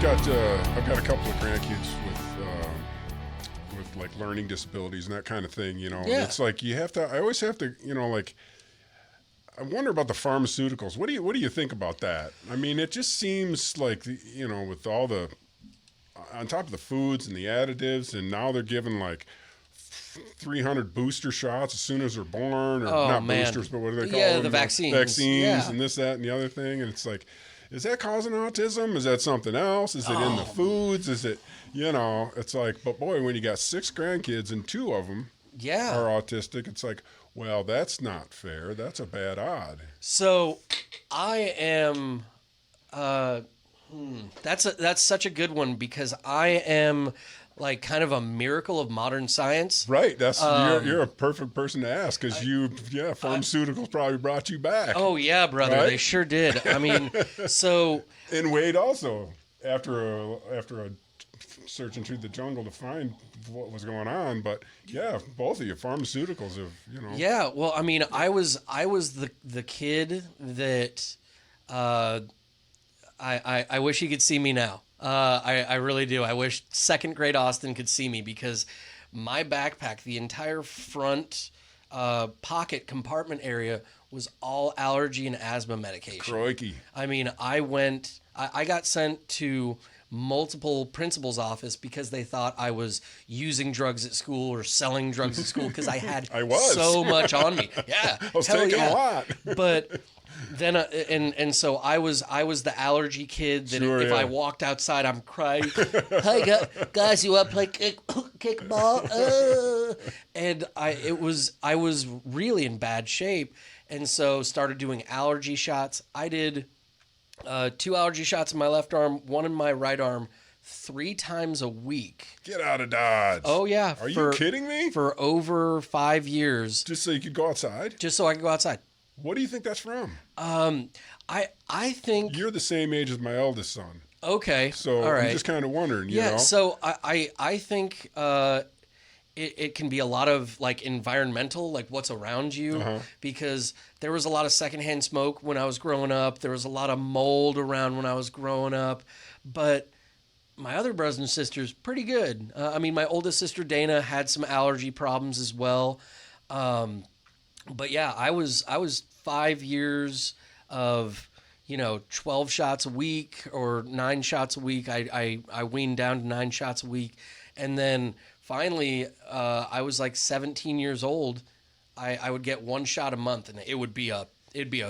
I've got a couple of grandkids with like learning disabilities and that kind of thing. You know, Yeah. It's like I always have to, like. I wonder about the pharmaceuticals. What do you think about that? I mean, it just seems like with all the on top of the foods and the additives, and now they're giving like 300 booster shots as soon as they're born, or not boosters, but what do they call them? the vaccines. Vaccines and this, that, and the other thing. And it's like, is that causing autism? Is that something else? Is it in the foods? Is it, it's like, but boy, when you got 6 grandkids and 2 of them are autistic, it's like, well, that's not fair. That's a bad odd. So I am, that's such a good one, because I am like kind of a miracle of modern science. Right. That's you're a perfect person to ask, because pharmaceuticals probably brought you back. Oh yeah, brother. Right? They sure did. I mean, so. And Wade also, after a searching through the jungle to find what was going on, but both of you pharmaceuticals have, Yeah, well, I mean, I was the kid that I wish he could see me now. I really do. I wish second grade Austin could see me, because my backpack, the entire front pocket compartment area, was all allergy and asthma medication. Crikey. I mean, I got sent to multiple principal's office because they thought I was using drugs at school or selling drugs at school, because I had so much on me. Yeah, I was taking a lot. But then and so I was the allergy kid that if I walked outside, I'm crying. Hey guys, you want to play kickball? And I was really in bad shape, and so started doing allergy shots. I did 2 allergy shots in my left arm, 1 in my right arm, 3 times a week. Get out of Dodge. Oh, yeah. Are you kidding me? For over 5 years. Just so you could go outside? Just so I could go outside. What do you think that's from? I think... You're the same age as my eldest son. Okay. So all right. I'm just kind of wondering, you know? So I think... It can be a lot of like environmental, like what's around you, because there was a lot of secondhand smoke when I was growing up. There was a lot of mold around when I was growing up, but my other brothers and sisters, pretty good. I mean, my oldest sister Dana had some allergy problems as well. But yeah, I was 5 years of, 12 shots a week or 9 shots a week. I weaned down to 9 shots a week. And then finally, I was like 17 years old. I would get 1 shot a month, and it'd be a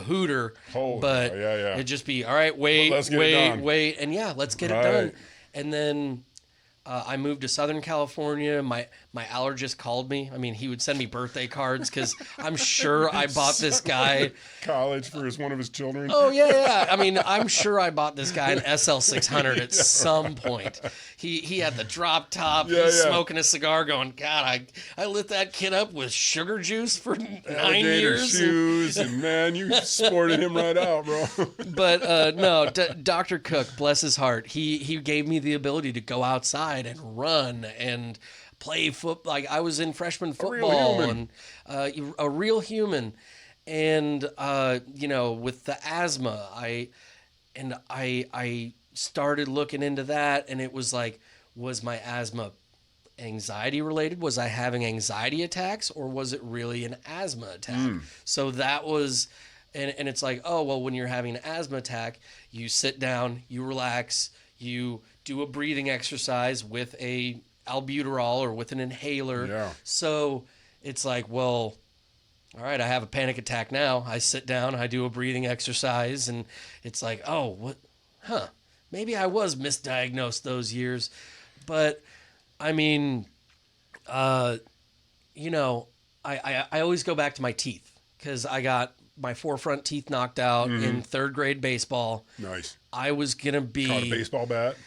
hooter. But it'd just be, all right, wait, and let's get it done. And then I moved to Southern California. My allergist called me. I mean, he would send me birthday cards, because I'm sure I bought this guy college for one of his children. Oh yeah. I mean, I'm sure I bought this guy an SL600 at some point. He had the drop top. He's smoking a cigar, going, God, I lit that kid up with sugar juice for 9 years. Shoes, and man, you sported him right out, bro. But no, Dr. Cook, bless his heart, he gave me the ability to go outside and run and play football. Like I was in freshman football, and a real human. And with the asthma, I started looking into that, and it was like, was my asthma anxiety related? Was I having anxiety attacks, or was it really an asthma attack? So that was, and it's like, oh, well, when you're having an asthma attack, you sit down, you relax, you do a breathing exercise with a albuterol or with an inhaler. Yeah. So it's like, well, all right, I have a panic attack now. I sit down, I do a breathing exercise, and it's like, oh, maybe I was misdiagnosed those years. But I mean, I always go back to my teeth, because I got my 4 front teeth knocked out in 3rd grade baseball. Nice. I was going to be... Caught a baseball bat?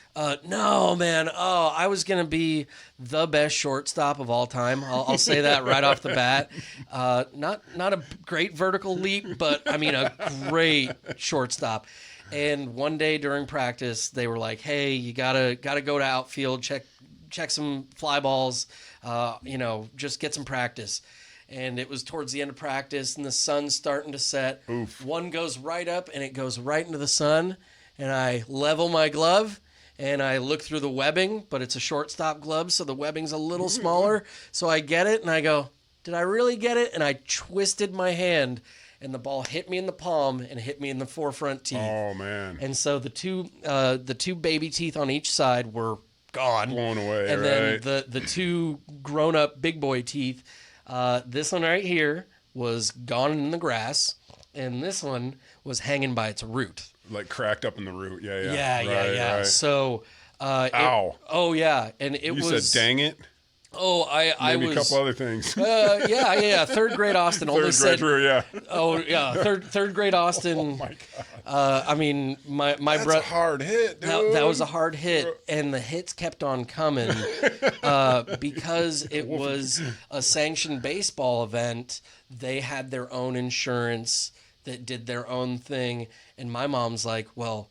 No, man. Oh, I was going to be the best shortstop of all time. I'll say that right off the bat. Not a great vertical leap, but, I mean, a great shortstop. And one day during practice, they were like, hey, you gotta go to outfield, check some fly balls, just get some practice. And it was towards the end of practice, and the sun's starting to set. Oof. One goes right up, and it goes right into the sun. And I level my glove, and I look through the webbing, but it's a shortstop glove, so the webbing's a little smaller. So I get it, and I go, did I really get it? And I twisted my hand, and the ball hit me in the palm and hit me in the forefront teeth. Oh, man. And so the two baby teeth on each side were gone. Blown away, and then the two grown-up big boy teeth, this one right here was gone in the grass, and this one was hanging by its root. Like cracked up in the root. Yeah. Yeah. Right. So, ow. Oh yeah, and it You was. said, dang it. Oh, I Maybe was. a couple other things. Yeah. Third grade Austin only said. Yeah. Oh yeah, third grade Austin. Oh my God. I mean, my That's brother. a hard hit, dude. That was a hard hit, and the hits kept on coming because it was a sanctioned baseball event. They had their own insurance that did their own thing, and my mom's like, well,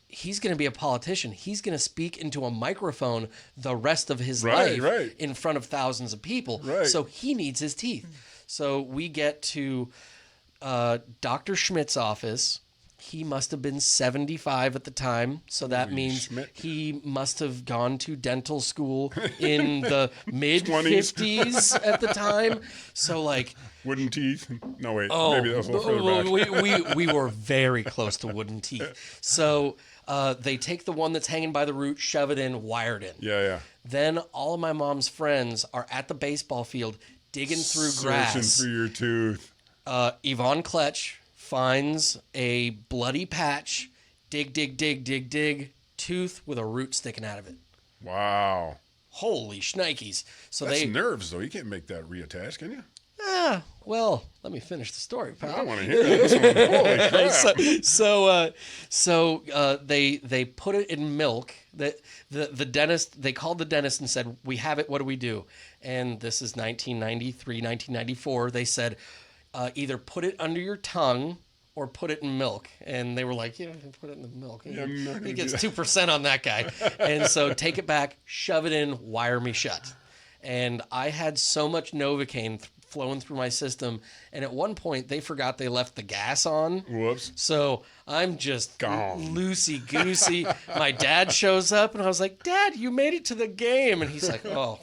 he's going to be a politician. He's going to speak into a microphone the rest of his life in front of thousands of people. Right. So he needs his teeth. So we get to Dr. Schmidt's office. He must have been 75 at the time. So that means Schmidt. he must have gone to dental school in the mid-50s at the time. So like... Wooden teeth? No, wait. Oh, maybe that was a little further back. we were very close to wooden teeth. So they take the one that's hanging by the root, shove it in, wired in. Yeah. Then all of my mom's friends are at the baseball field digging through grass. Searching through your tooth. Yvonne Kletch finds a bloody patch, dig, tooth with a root sticking out of it. Wow. Holy shnikes. So That's nerves, though. You can't make that reattach, can you? Well, let me finish the story, pal. I want to hear this one. Holy crap. So they put it in milk. The dentist, they called the dentist and said, we have it, what do we do? And this is 1993, 1994. They said, either put it under your tongue or put it in milk. And they were like, yeah, put it in the milk. He gets 2% on that guy. And so take it back, shove it in, wire me shut. And I had so much Novocaine flowing through my system, and at one point they forgot they left the gas on. Whoops. So I'm just gone, loosey-goosey. My dad shows up, and I was like, Dad, you made it to the game. And he's like, oh,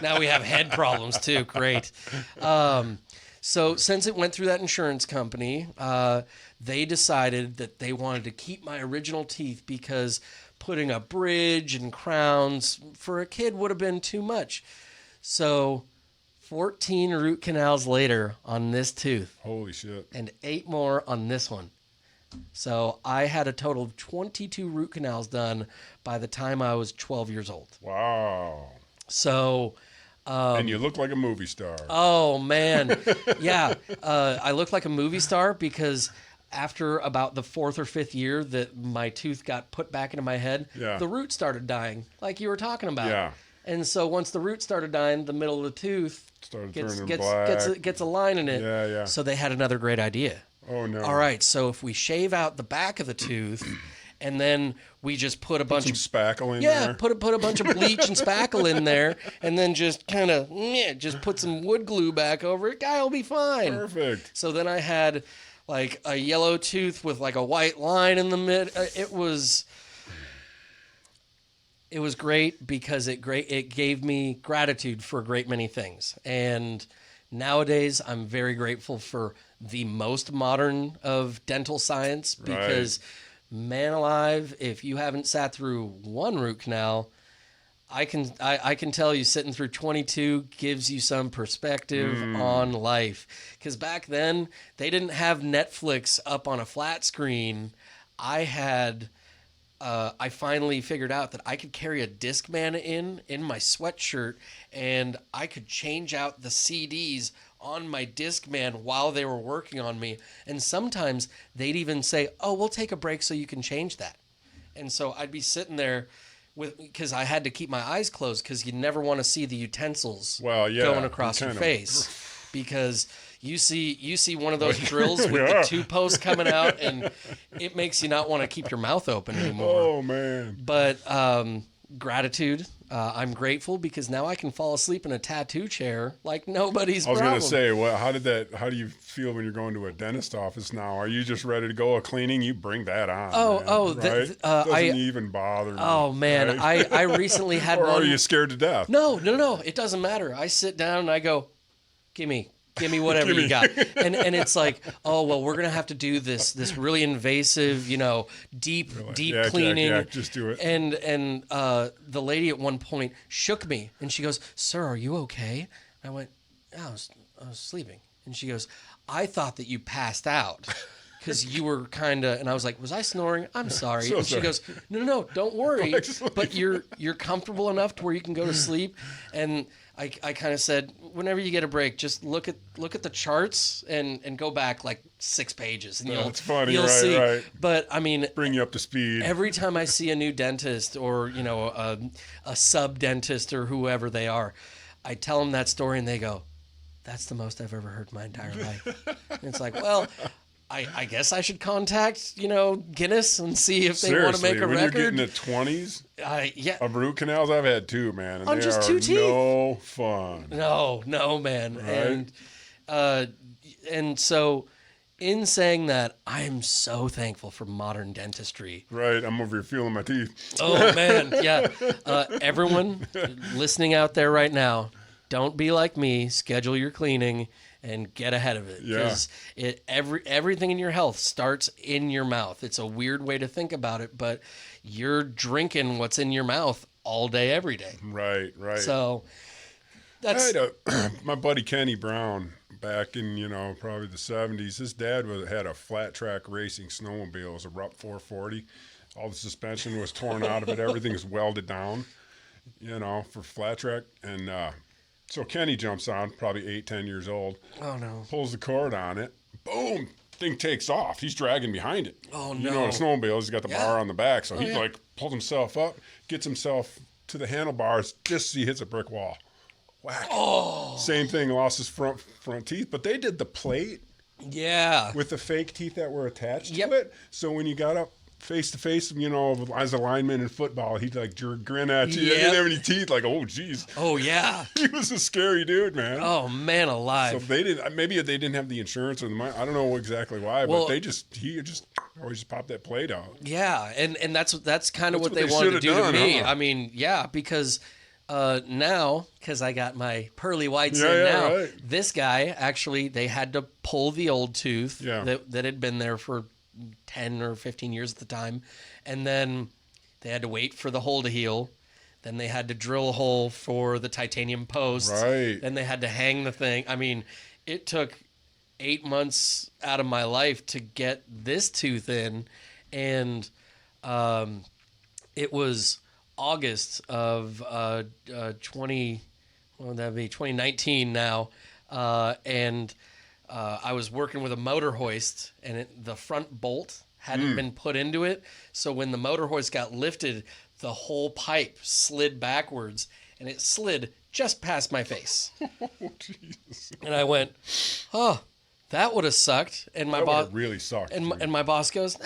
now we have head problems too. Great. So since it went through that insurance company, they decided that they wanted to keep my original teeth because putting a bridge and crowns for a kid would have been too much. So 14 root canals later on this tooth. Holy shit. And 8 more on this one. So I had a total of 22 root canals done by the time I was 12 years old. Wow. So... and you look like a movie star. Oh, man. Yeah. I look like a movie star because after about the 4th or 5th year that my tooth got put back into my head, the root started dying, like you were talking about. Yeah. And so once the root started dying, the middle of the tooth gets a line in it. Yeah. So they had another great idea. Oh, no. All right, so if we shave out the back of the tooth and then we just put a bunch of spackle in there. Yeah, put a bunch of bleach and spackle in there and then just kind of just put some wood glue back over it, guy will be fine. Perfect. So then I had like a yellow tooth with like a white line in the mid. It was great because it gave me gratitude for a great many things. And nowadays, I'm very grateful for the most modern of dental science because, man alive, if you haven't sat through one root canal, I can tell you sitting through 22 gives you some perspective on life. Because back then, they didn't have Netflix up on a flat screen. I finally figured out that I could carry a Discman in my sweatshirt, and I could change out the CDs on my Discman while they were working on me. And sometimes they'd even say, oh, we'll take a break so you can change that. And so I'd be sitting there because I had to keep my eyes closed because you never want to see the utensils going across your face because you see one of those drills with the 2 posts coming out, and it makes you not want to keep your mouth open anymore. Oh, man. But gratitude. I'm grateful because now I can fall asleep in a tattoo chair like nobody's I was problem. going to say, well, how do you feel when you're going to a dentist office now? Are you just ready to go a cleaning? You bring that on. Right? Doesn't even bother me. Oh man, right? I recently had or one. Are you scared to death? No, it doesn't matter. I sit down and I go, give me whatever you got. And it's like, oh, well, we're going to have to do this really invasive, deep cleaning. Yeah, just do it. And the lady at one point shook me and she goes, "Sir, are you okay?" I went, I was sleeping. And she goes, "I thought that you passed out." Because you were kind of, and I was like, "Was I snoring? I'm sorry." So and she sorry. goes, No, don't worry. But you're comfortable enough to where you can go to sleep. And I kind of said, whenever you get a break, just look at the charts and go back like 6 pages, and That's funny, you'll right, see. right. But I mean, Bring you up to speed. every time I see a new dentist or a sub dentist or whoever they are, I tell them that story, and they go, "That's the most I've ever heard in my entire life." And it's like, well, I guess I should contact, Guinness and see if they want to make a when record. you're getting the 20s Yeah. of root canals, I've had 2, man. And On they just are 2 teeth? no fun. No, man. Right. And so in saying that, I'm so thankful for modern dentistry. Right, I'm over here feeling my teeth. Oh, man. Yeah. Everyone listening out there right now, don't be like me. Schedule your cleaning and get ahead of it. Yeah. Because everything in your health starts in your mouth. It's a weird way to think about it, but you're drinking what's in your mouth all day, every day. Right. So that's... my buddy Kenny Brown, back in, probably the 70s, his dad had a flat track racing snowmobile. It was a Rupp 440. All the suspension was torn out of it. Everything was welded down, for flat track. And so Kenny jumps on, probably 8-10 years old. Oh, no. Pulls the cord on it. Boom. Thing takes off. He's dragging behind it. Oh, no. You know, a snowmobile, he's got the bar on the back. So he yeah. pulls himself up, gets himself to the handlebars, just as he hits a brick wall. Whack. Oh. Same thing, lost his front teeth. But they did the plate Yeah. with the fake teeth that were attached Yep. to it. So when you got up face to face, as a lineman in football, he'd grin at you. He didn't have any teeth. Like, oh, geez. Oh, yeah. He was a scary dude, man. Oh, man alive. So maybe they didn't have the insurance or the money. I don't know exactly why, but he just always popped that plate out. Yeah, and that's kind of what they they wanted to should do have done, to me. huh? I mean, yeah, because now, because I got my pearly whites in Yeah, now, right. this guy actually, they had to pull the old tooth Yeah. that had been there for 10 or 15 years at the time, and then they had to wait for the hole to heal. Then they had to drill a hole for the titanium post. Right. Then they had to hang the thing. I mean, it took 8 months out of my life to get this tooth in, and it was August of 2019 now, and I was working with a motor hoist, and the front bolt hadn't been put into it, so when the motor hoist got lifted, the whole pipe slid backwards, and it slid just past my face. Oh, Jesus. And I went, "Oh, that would have sucked." And my That boss would've really sucked. And my boss goes,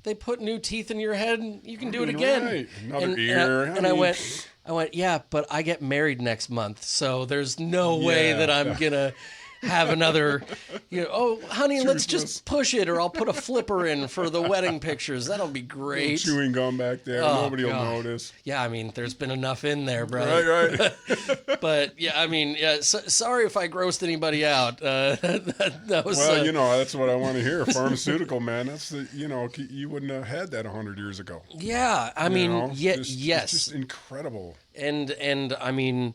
"They put new teeth in your head, and you can do it again." Right. Another ear. And I went, "Yeah, but I get married next month, so there's no way that I'm gonna have another, oh, honey, let's just push it, or I'll put a flipper in for the wedding pictures. That'll be great." Chewing gum back there. Oh, Nobody will God. notice. Yeah, I mean, there's been enough in there, brother. Right. But yeah, I mean, sorry if I grossed anybody out. That was Well, that's what I want to hear. Pharmaceutical, man. That's you wouldn't have had that 100 years ago. Yeah, I mean, yes, It's just incredible. and I mean,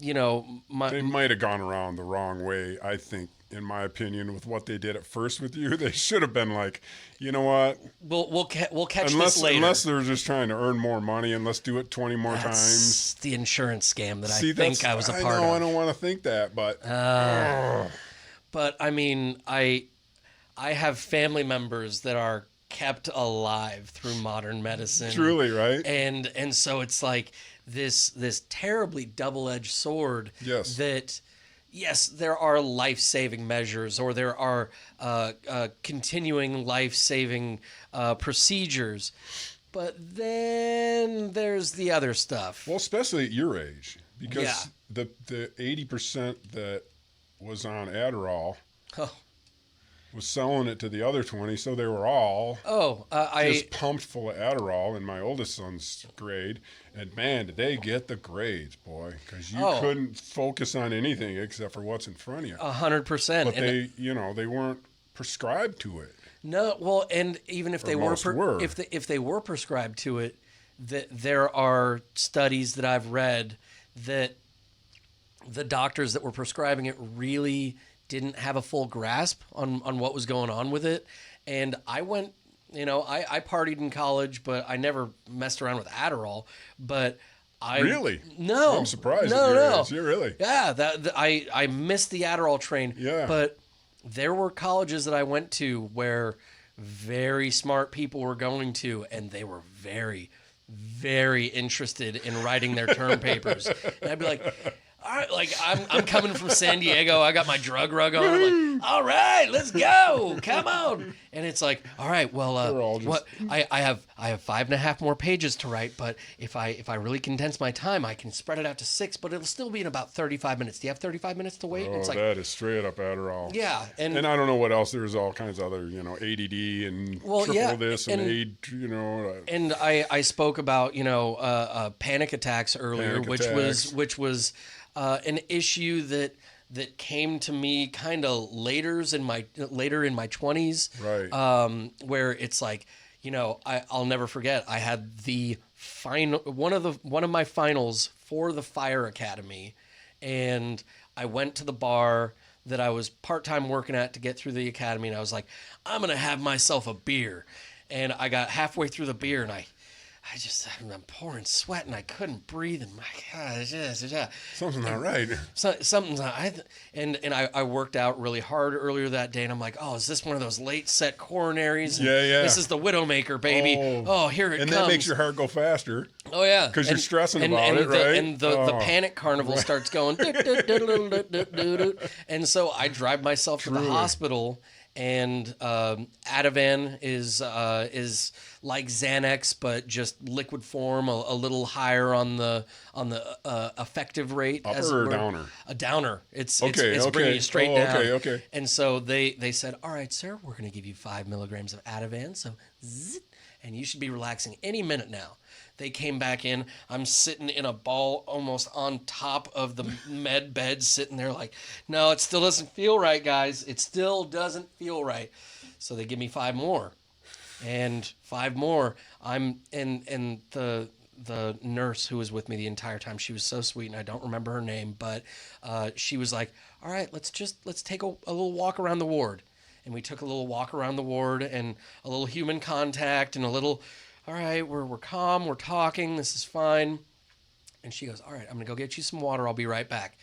They might have gone around the wrong way, I think, in my opinion, with what they did at first with you. They should have been like, you know what? we'll catch this later. Unless they're just trying to earn more money, and let's do it 20 more times. That's the insurance scam that See, I think I was a part of. I don't want to think that, but But I mean, I have family members that are kept alive through modern medicine. truly, right? And so it's like this terribly double-edged sword. Yes. That, yes, there are life-saving measures, or there are continuing life-saving procedures, But then there's the other stuff. Well, especially at your age, because Yeah. the 80% that was on Adderall Oh, was selling it to the other 20, so they were all I just pumped full of Adderall in my oldest son's grade. And man, did they get the grades, boy, because you couldn't focus on anything except for what's in front of you. 100%. But they weren't prescribed to it. No, well, and even if they were, if they were prescribed to it, there are studies that I've read that the doctors that were prescribing it really didn't have a full grasp on what was going on with it. And I went, I partied in college, but I never messed around with Adderall. But No, I'm surprised. No. You're really. Yeah, I missed the Adderall train. Yeah, but there were colleges that I went to where very smart people were going to, and they were very, very interested in writing their term papers. And I'd be like, all right, like I'm coming from San Diego. I got my drug rug on. I'm like, all right, let's go. Come on. And it's like, all right, well, what I have 5.5 more pages to write, but if I really condense my time, I can spread it out to 6, but it'll still be in about 35 minutes. Do you have 35 minutes to wait? Oh, it's like, that is straight up Adderall. Yeah, and I don't know what else. There's all kinds of other, ADD and triple this and aid, And I spoke about panic attacks earlier, which was an issue that came to me kind of later in my 20s, right? Where it's like, I'll never forget. I had the final one of my finals for the fire academy, and I went to the bar that I was part-time working at to get through the academy, and I was like, I'm gonna have myself a beer, and I got halfway through the beer, and I'm pouring sweat and I couldn't breathe, and my gosh, something's not right. Something's not. I worked out really hard earlier that day, and I'm like, oh, is this one of those late set coronaries? And yeah. This is the Widowmaker, baby. Oh, here it comes. And that makes your heart go faster. Oh yeah, because you're stressing about it, right? And the panic carnival starts going. And so I drive myself to the hospital. And Ativan is like Xanax, but just liquid form, a little higher on the effective rate. Upper or downer? A downer. It's bringing you straight down. Okay. And so they said, all right, sir, we're going to give you 5 milligrams of Ativan. So, and you should be relaxing any minute now. They came back in. I'm sitting in a ball almost on top of the med bed, sitting there like, no, it still doesn't feel right, guys. It still doesn't feel right. So they give me 5 more. And 5 more. And the nurse who was with me the entire time, she was so sweet, and I don't remember her name, but she was like, all right, let's take a little walk around the ward. And we took a little walk around the ward and a little human contact and a little, all right, we're calm, we're talking, this is fine. And she goes, all right, I'm going to go get you some water. I'll be right back.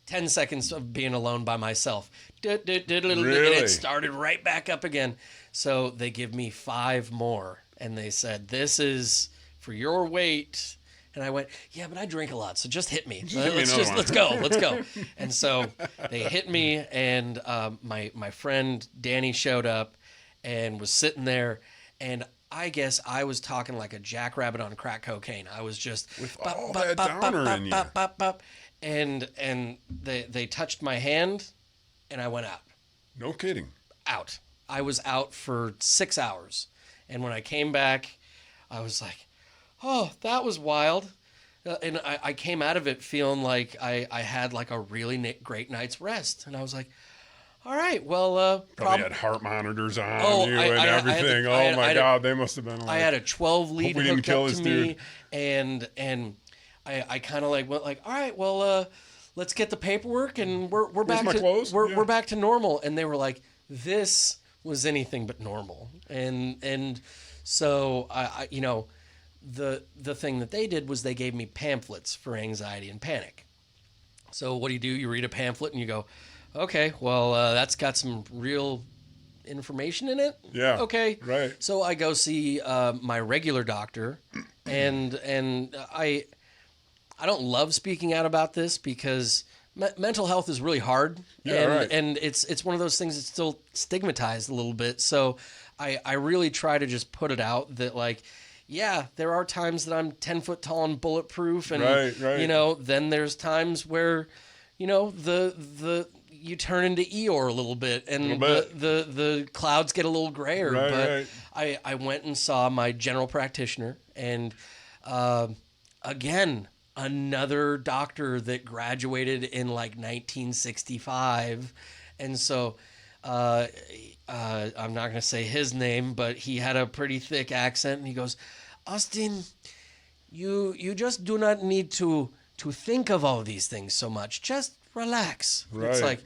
10 seconds of being alone by myself. Really? And it started right back up again. So they give me 5 more. And they said, this is for your weight. And I went, yeah, but I drink a lot, so just hit me. Let's go. And so they hit me, and my friend Danny showed up and was sitting there, and I guess I was talking like a jackrabbit on crack cocaine. I was just with all that downer in you. And they touched my hand, and I went out. No kidding. Out. I was out for 6 hours, and when I came back, I was like, oh, that was wild. And I came out of it feeling like I had like a really great night's rest. And I was like, all right, well... Probably had heart monitors on you and everything. God, they must have been like... I had a 12 lead hooked up to me. And I kind of like went like, all right, well, let's get the paperwork and we're back to... clothes? We're back to normal. And they were like, this was anything but normal. And so, the thing that they did was they gave me pamphlets for anxiety and panic. So what do? You read a pamphlet and you go, okay, well, that's got some real information in it. Yeah. Okay. Right. So I go see my regular doctor, and I don't love speaking out about this because mental health is really hard. Yeah, right. And it's one of those things that's still stigmatized a little bit. So I really try to just put it out that, like, yeah, there are times that I'm 10 foot tall and bulletproof, and Right. you know, then there's times where, you know, the you turn into Eeyore a little bit, and the clouds get a little grayer. But I went and saw my general practitioner, and again, another doctor that graduated in like 1965, and so. I'm not going to say his name, but he had a pretty thick accent, and he goes, Austin, you just do not need to think of all these things so much. Just relax. Right. It's like,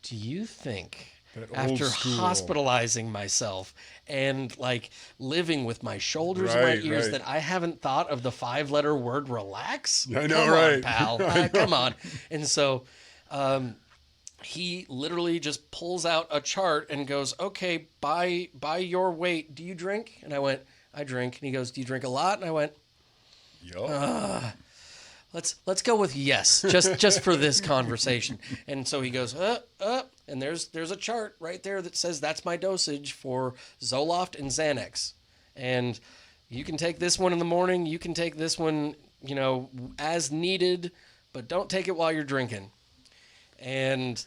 do you think That after old school. hospitalizing myself and like living with my shoulders and my ears that I haven't thought of the 5-letter word relax? I know, come right? on, pal. Come on. And so he literally just pulls out a chart and goes, okay, by your weight, do you drink? And I went, I drink. And he goes, do you drink a lot? And I went, let's go with yes, just for this conversation. And so he goes, and there's a chart right there that says that's my dosage for Zoloft and Xanax. And you can take this one in the morning. You can take this one, you know, as needed, but don't take it while you're drinking. And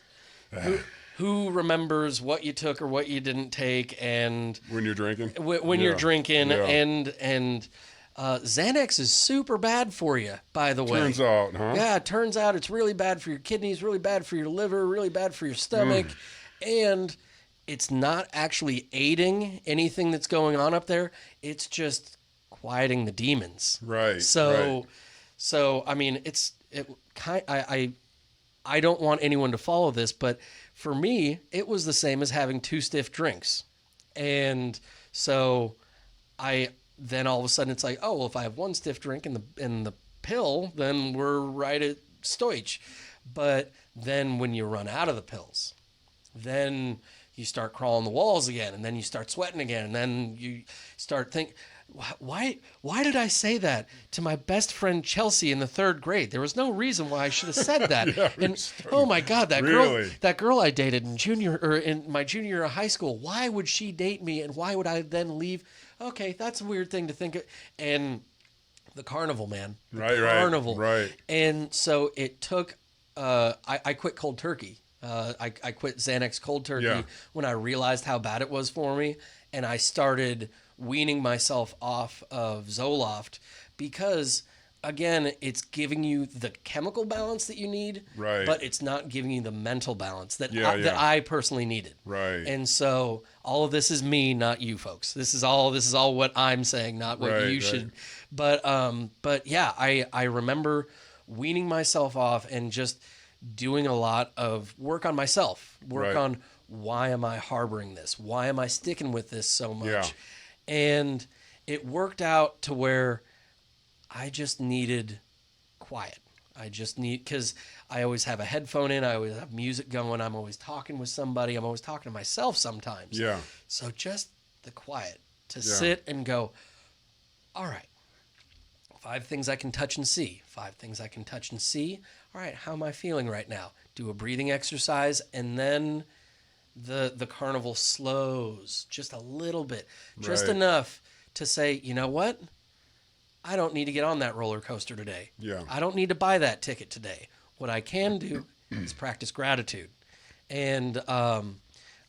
who remembers what you took or what you didn't take? And when you're drinking, when you're drinking, and Xanax is super bad for you, by the way. Turns out, huh? Yeah, it turns out it's really bad for your kidneys, really bad for your liver, really bad for your stomach, and it's not actually aiding anything that's going on up there. It's just quieting the demons. Right. So I mean, I don't want anyone to follow this, but for me, it was the same as having 2 stiff drinks. And so then all of a sudden it's like, oh, well, if I have 1 stiff drink in the pill, then we're right at Stoich. But then when you run out of the pills, then you start crawling the walls again, and then you start sweating again, and then you start thinking, why did I say that to my best friend Chelsea in the 3rd grade? There was no reason why I should have said that. And oh my God, that girl I dated in my junior year of high school, why would she date me, and why would I then leave? Okay, that's a weird thing to think of. And the carnival, man. Carnival. Right. And so it took, I quit cold turkey. I quit Xanax cold turkey when I realized how bad it was for me. And I started weaning myself off of Zoloft because, again, it's giving you the chemical balance that you need, but it's not giving you the mental balance that I personally needed. Right. And so all of this is me, not you folks. This is all what I'm saying, not what you should. But yeah, I remember weaning myself off and just doing a lot of work on myself, on why am I harboring this? Why am I sticking with this so much? Yeah. And it worked out to where I just needed quiet. Because I always have a headphone in, I always have music going, I'm always talking with somebody, I'm always talking to myself sometimes. Yeah. So just the quiet to sit and go, all right, 5 things I can touch and see. 5 things I can touch and see. All right, how am I feeling right now? Do a breathing exercise, and then the carnival slows just a little bit, just enough to say, you know what? I don't need to get on that roller coaster today. Yeah. I don't need to buy that ticket today. What I can do is practice gratitude. And that's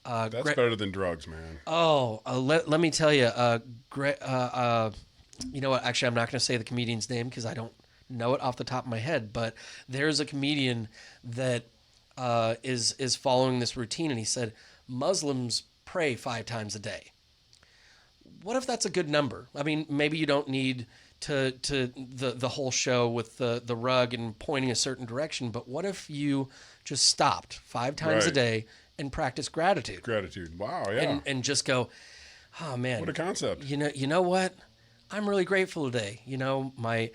better than drugs, man. Oh, let me tell you, you know what? Actually, I'm not going to say the comedian's name because I don't know it off the top of my head, but there's a comedian that is following this routine, and he said Muslims pray 5 times a day. What if that's a good number? I mean, maybe you don't need to the whole show with the rug and pointing a certain direction, but what if you just stopped 5 times a day and practice gratitude? Wow, yeah. And just go, oh man, what a concept. You know what? I'm really grateful today. You know, my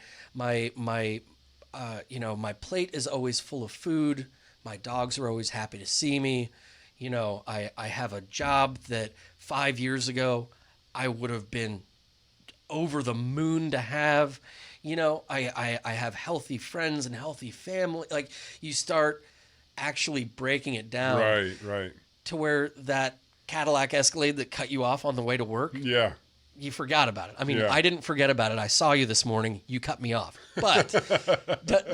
plate is always full of food. My dogs are always happy to see me. You know, I have a job that 5 years ago I would have been over the moon to have. You know, I have healthy friends and healthy family. Like, you start actually breaking it down. Right. To where that Cadillac Escalade that cut you off on the way to work. Yeah. you forgot about it. I mean, Yeah. I didn't forget about it. I saw you this morning. You cut me off. But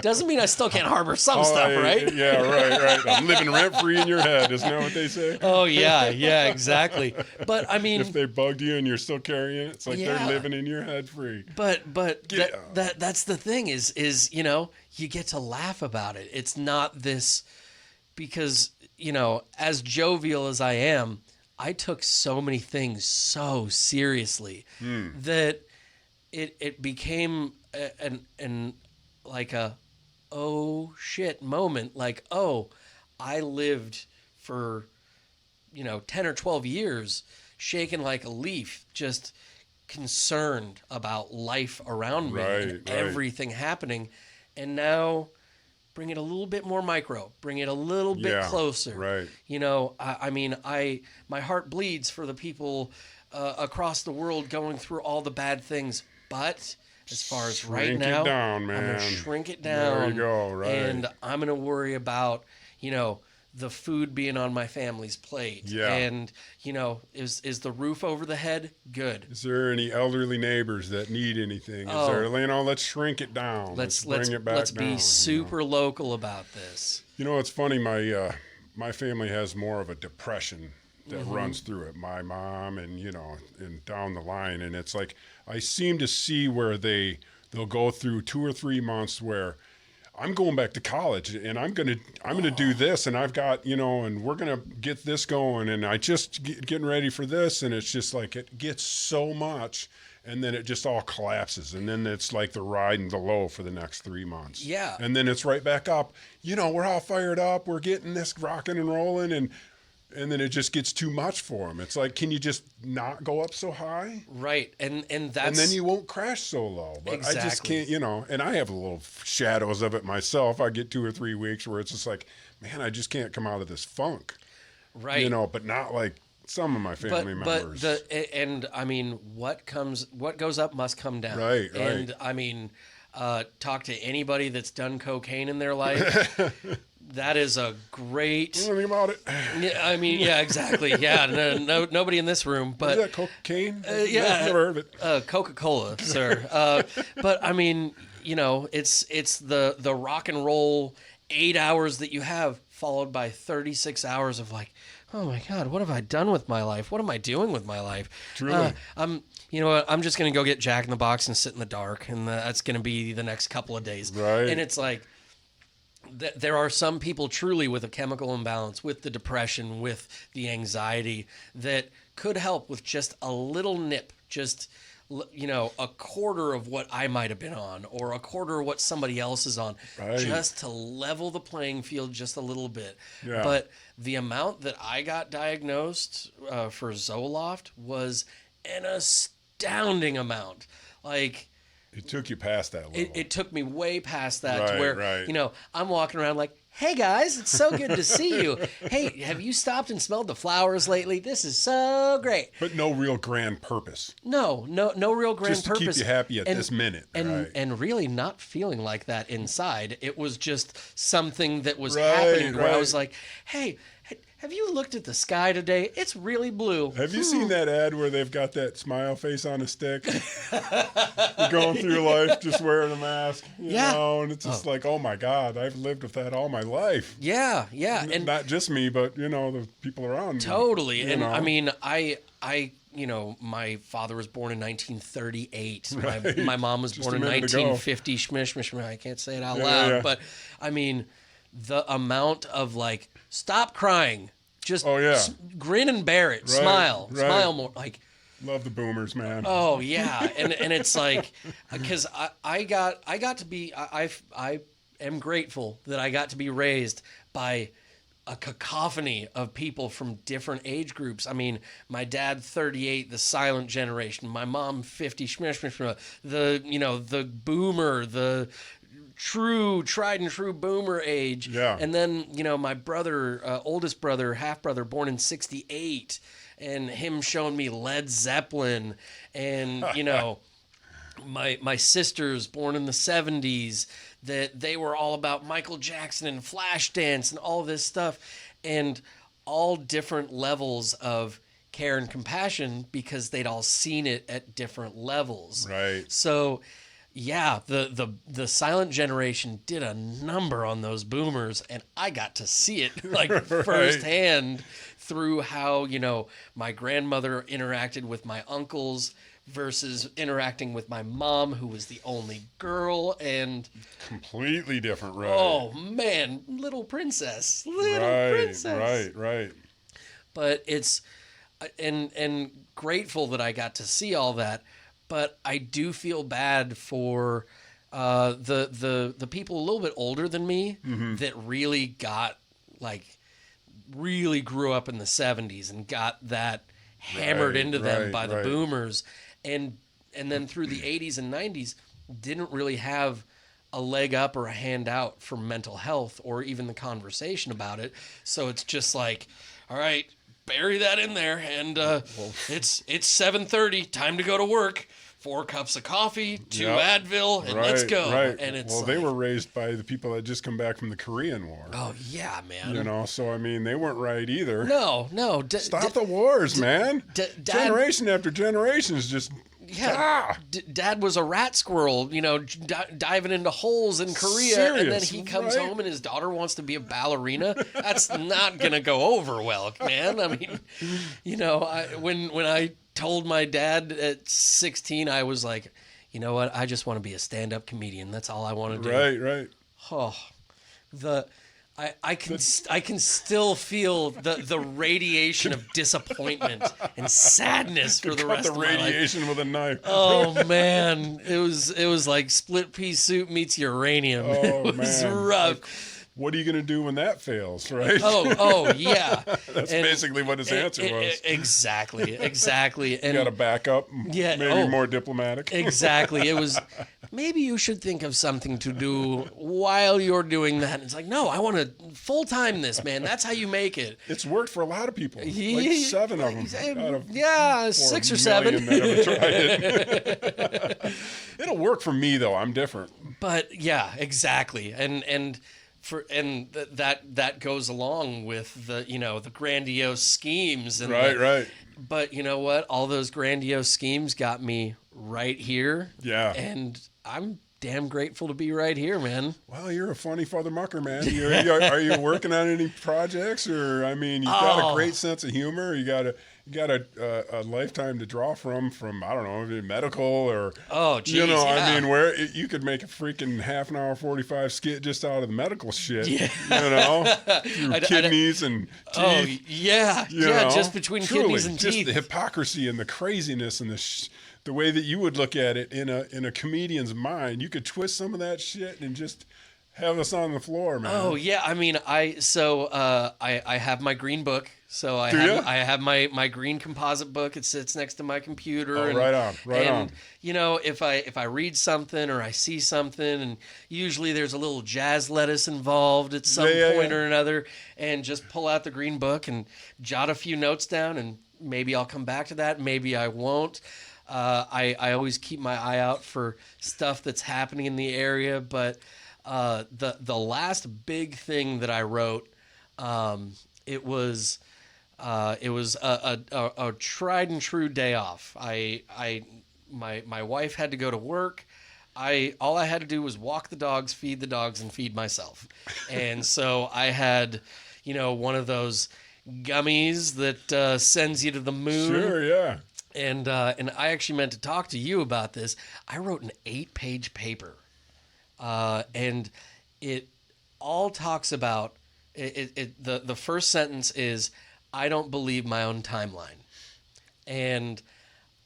doesn't mean I still can't harbor some stuff, right? Yeah, right. I'm living rent-free in your head. Isn't that what they say? Oh, yeah, exactly. But, I mean... If they bugged you and you're still carrying it, it's like Yeah. they're living in your head free. But Yeah. that's the thing is, you know, you get to laugh about it. It's not this... Because, you know, as jovial as I am, I took so many things so seriously that it became an like a oh shit moment. Like, oh, I lived for, you know, 10 or 12 years shaken like a leaf, just concerned about life around me and everything happening. And now bring it a little bit more micro, bring it a little bit closer. Right. You know, I mean, my heart bleeds for the people across the world going through all the bad things. But as far as right now, Shrink it down, man. I'm going to shrink it down. There you go, right. And I'm going to worry about, you know, the food being on my family's plate. Yeah. And, you know, is the roof over the head? Good. Is there any elderly neighbors that need anything? Is there, you know, let's shrink it down. Let's bring it back let's down. be super local about this. You know, it's funny. My family has more of a depression that runs through it. My mom and, you know, and down the line. And it's like, I seem to see where they'll go through 2 or 3 months where I'm going back to college and I'm going to do this and I've got, you know, and we're going to get this going and I just getting ready for this. And it's just like, it gets so much and then it just all collapses. And then it's like the ride and the low for the next 3 months. Yeah. And then it's right back up. You know, we're all fired up. We're getting this rocking and rolling and then it just gets too much for them. It's like, can you just not go up so high? Right. And that's... And then you won't crash so low. But Exactly. I just can't, you know, and I have a little shadows of it myself. I get 2 or 3 weeks where it's just like, man, I just can't come out of this funk. Right. You know, but not like some of my family members. And I mean, what goes up must come down. Right. And I mean, talk to anybody that's done cocaine in their life. That is a great... Think about it. Yeah, I mean, yeah, exactly. Yeah, no, nobody in this room, but... Is that cocaine? Yeah. I've never heard of it. Coca-Cola, sir. But I mean, you know, it's the rock and roll 8 hours that you have followed by 36 hours of like, oh my God, what have I done with my life? What am I doing with my life? Truly. You know what? I'm just going to go get Jack in the Box and sit in the dark. And that's going to be the next couple of days. Right. And it's like, there are some people truly with a chemical imbalance, with the depression, with the anxiety that could help with just a little nip, just, you know, a quarter of what I might have been on or a quarter of what somebody else is on, just to level the playing field just a little bit. Yeah. But the amount that I got diagnosed for Zoloft was an astounding amount. Like... It took you past that level. It took me way past that to Right, where, right. you know, I'm walking around like, hey guys, it's so good to see you. Hey, have you stopped and smelled the flowers lately? This is so great. But no real grand purpose. No real grand Just to purpose. keep you happy at this minute. And really not feeling like that inside. It was just something that was happening where I was like, hey, have you looked at the sky today? It's really blue. Have you seen that ad where they've got that smile face on a stick? You're going through life just wearing a mask, you know, and it's just like, oh my God, I've lived with that all my life. Yeah. And not just me, but, you know, the people around me. Totally. And know? I mean, I you know, my father was born in 1938. Right. My mom was Just born a in minute ago. 1950. Shmish. I can't say it out loud, yeah. but I mean, the amount of like, stop crying, just grin and bear it, smile more, like. Love the boomers, man. Oh yeah, and it's like, because I got to be I am grateful that I got to be raised by a cacophony of people from different age groups. I mean, my dad 38, the silent generation. My mom 50, the boomer, the tried and true boomer age. Yeah. And then, you know, my brother, oldest brother, half brother, born in 68, and him showing me Led Zeppelin, and, you know, my sisters born in the 70s, that they were all about Michael Jackson and Flashdance and all this stuff, and all different levels of care and compassion because they'd all seen it at different levels. Right. So, yeah, the silent generation did a number on those boomers, and I got to see it like Right. firsthand through how, my grandmother interacted with my uncles versus interacting with my mom, who was the only girl, and Completely different, right? oh man, little princess. Right. But it's and grateful that I got to see all that, but I do feel bad for the people a little bit older than me that really got really grew up in the 70s and got that hammered into them by the boomers, and then through the 80s and 90s didn't really have a leg up or a hand out for mental health or even the conversation about it. So it's just like, all right, bury that in there, and it's 7:30, time to go to work. 4 cups of coffee, 2 Advil, and let's go. Right. And it's they were raised by the people that just come back from the Korean War. Oh yeah, man. So I mean, they weren't right either. No. Stop the wars, man. Generation after generation is just. Yeah, Dad was a rat squirrel, diving into holes in Korea, Serious, and then he comes home and his daughter wants to be a ballerina. That's not gonna go over well, man. I mean, when I told my dad at 16, I was like, you know what? I just want to be a stand-up comedian. That's all I want to do. Right. Oh, I can still feel the radiation of disappointment and sadness for the rest of my life. The radiation with a knife. Oh man, it was like split pea soup meets uranium. Oh, it was man. rough. What are you going to do when that fails, right? Oh yeah. That's basically what his answer was. Exactly. And you got to back up. Yeah. Maybe more diplomatic. Exactly. It was, maybe you should think of something to do while you're doing that. And it's like, no, I want to full-time this, man. That's how you make it. It's worked for a lot of people. Like 7 of them. Out of 6 or 7. That ever tried it. It'll work for me, though. I'm different. But yeah, exactly. And that goes along with the grandiose schemes and right. But you know what? All those grandiose schemes got me right here. Yeah. And I'm damn grateful to be right here, man. Well, you're a funny father mucker, man. Are you working on any projects, or I mean, you've got a great sense of humor. You got a lifetime to draw from I don't know, maybe medical or I mean, where you could make a freaking half an hour 45 skit just out of the medical shit. Yeah. Through kidneys and teeth. Oh yeah, just between kidneys and just teeth. The hypocrisy and the craziness and the way that you would look at it in a comedian's mind. You could twist some of that shit and just have us on the floor, man. Oh yeah, I mean, I have my green book. So I have my green composite book. It sits next to my computer. Oh, right on. If I read something or I see something, and usually there's a little jazz lettuce involved at some point or another, and just pull out the green book and jot a few notes down, and maybe I'll come back to that. Maybe I won't. I always keep my eye out for stuff that's happening in the area, but the last big thing that I wrote, it was a tried and true day off. My wife had to go to work. All I had to do was walk the dogs, feed the dogs, and feed myself. And so I had, one of those gummies that sends you to the moon. Sure, yeah. And I actually meant to talk to you about this. I wrote an 8-page paper, and it all talks about it. The first sentence is, I don't believe my own timeline. And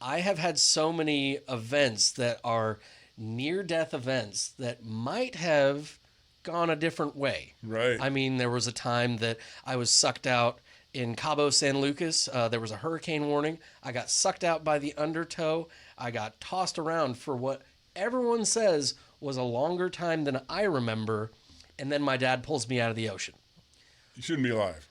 I have had so many events that are near-death events that might have gone a different way. Right. I mean, there was a time that I was sucked out in Cabo San Lucas. There was a hurricane warning. I got sucked out by the undertow. I got tossed around for what everyone says was a longer time than I remember. And then my dad pulls me out of the ocean. You shouldn't be alive.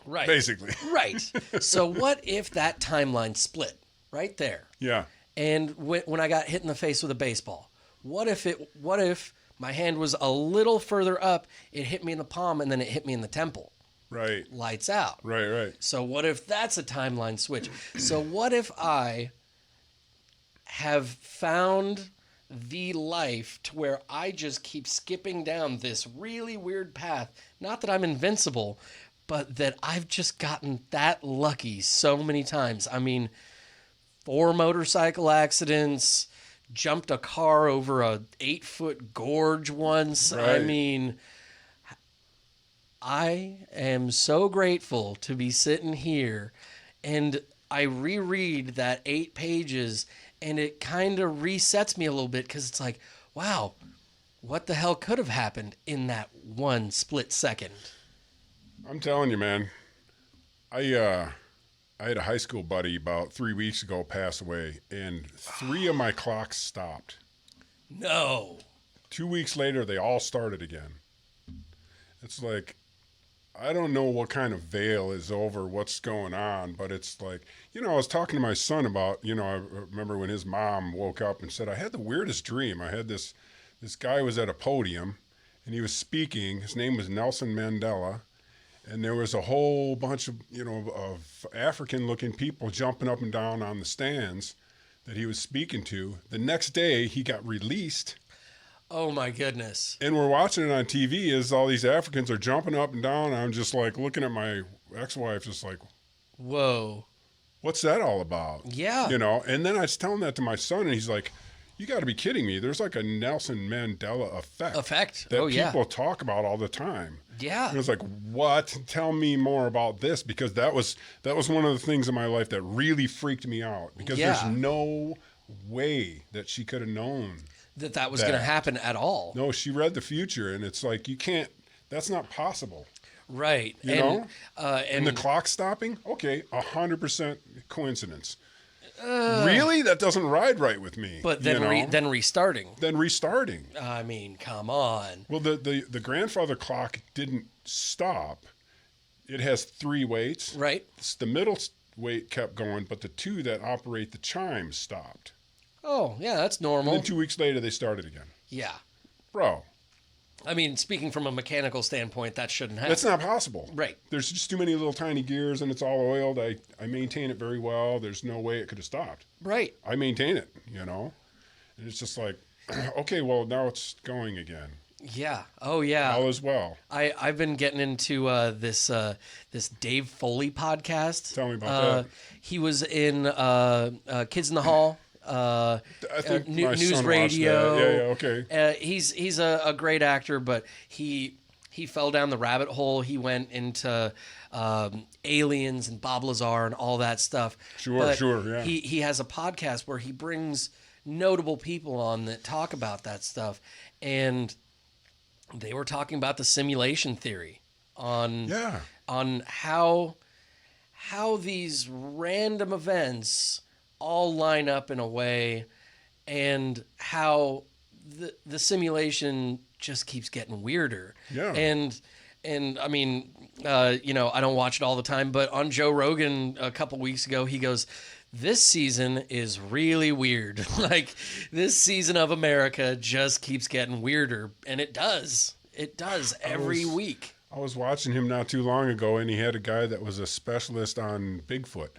Right. Basically. Right. So what if that timeline split right there? Yeah. And when I got hit in the face with a baseball, what if my hand was a little further up, it hit me in the palm, and then it hit me in the temple? Right. lights out. Right. So what if that's a timeline switch? So what if I have found the life to where I just keep skipping down this really weird path? Not that I'm invincible, but that I've just gotten that lucky so many times. I mean, 4 motorcycle accidents, jumped a car over a 8-foot gorge once. Right. I mean, I am so grateful to be sitting here, and I reread that 8 pages, and it kind of resets me a little bit, because it's like, wow, what the hell could have happened in that one split second? I'm telling you, man. I had a high school buddy about 3 weeks ago pass away, and 3 of my clocks stopped. No. 2 weeks later, they all started again. It's like, I don't know what kind of veil is over what's going on, but it's like, I was talking to my son about, I remember when his mom woke up and said, I had the weirdest dream. I had this guy was at a podium, and he was speaking. His name was Nelson Mandela. And there was a whole bunch of, of African-looking people jumping up and down on the stands that he was speaking to. The next day, he got released. Oh, my goodness. And we're watching it on TV as all these Africans are jumping up and down. I'm just like looking at my ex-wife, just like, whoa, what's that all about? Yeah. And then I was telling that to my son, and he's like, you got to be kidding me. There's like a Nelson Mandela effect. That people talk about all the time. Yeah. And I was like, what? Tell me more about this, because that was one of the things in my life that really freaked me out, because there's no way that she could have known that was going to happen at all. No, she read the future, and it's like, that's not possible. Right. And the clock stopping? Okay, 100% coincidence. Really? That doesn't ride right with me. But then restarting. I mean, come on. Well, the grandfather clock didn't stop. It has 3 weights. Right. The middle weight kept going, but the 2 that operate the chimes stopped. Oh, yeah, that's normal. And then 2 weeks later, they started again. Yeah. Bro. I mean, speaking from a mechanical standpoint, that shouldn't happen. That's not possible. Right. There's just too many little tiny gears, and it's all oiled. I maintain it very well. There's no way it could have stopped. Right. I maintain it, And it's just like, okay, well, now it's going again. Yeah. Oh, yeah. All is well. I've been getting into this Dave Foley podcast. Tell me about that. He was in Kids in the Hall. I think my news son radio. Watched that. Yeah, okay. He's a great actor, but he fell down the rabbit hole. He went into aliens and Bob Lazar and all that stuff. Sure, yeah. He has a podcast where he brings notable people on that talk about that stuff, and they were talking about the simulation theory on how these random events all line up in a way, and how the simulation just keeps getting weirder. Yeah. And I mean, I don't watch it all the time, but on Joe Rogan a couple weeks ago, he goes, this season is really weird. Like, this season of America just keeps getting weirder, and it does. It does every week. I was watching him not too long ago, and he had a guy that was a specialist on Bigfoot.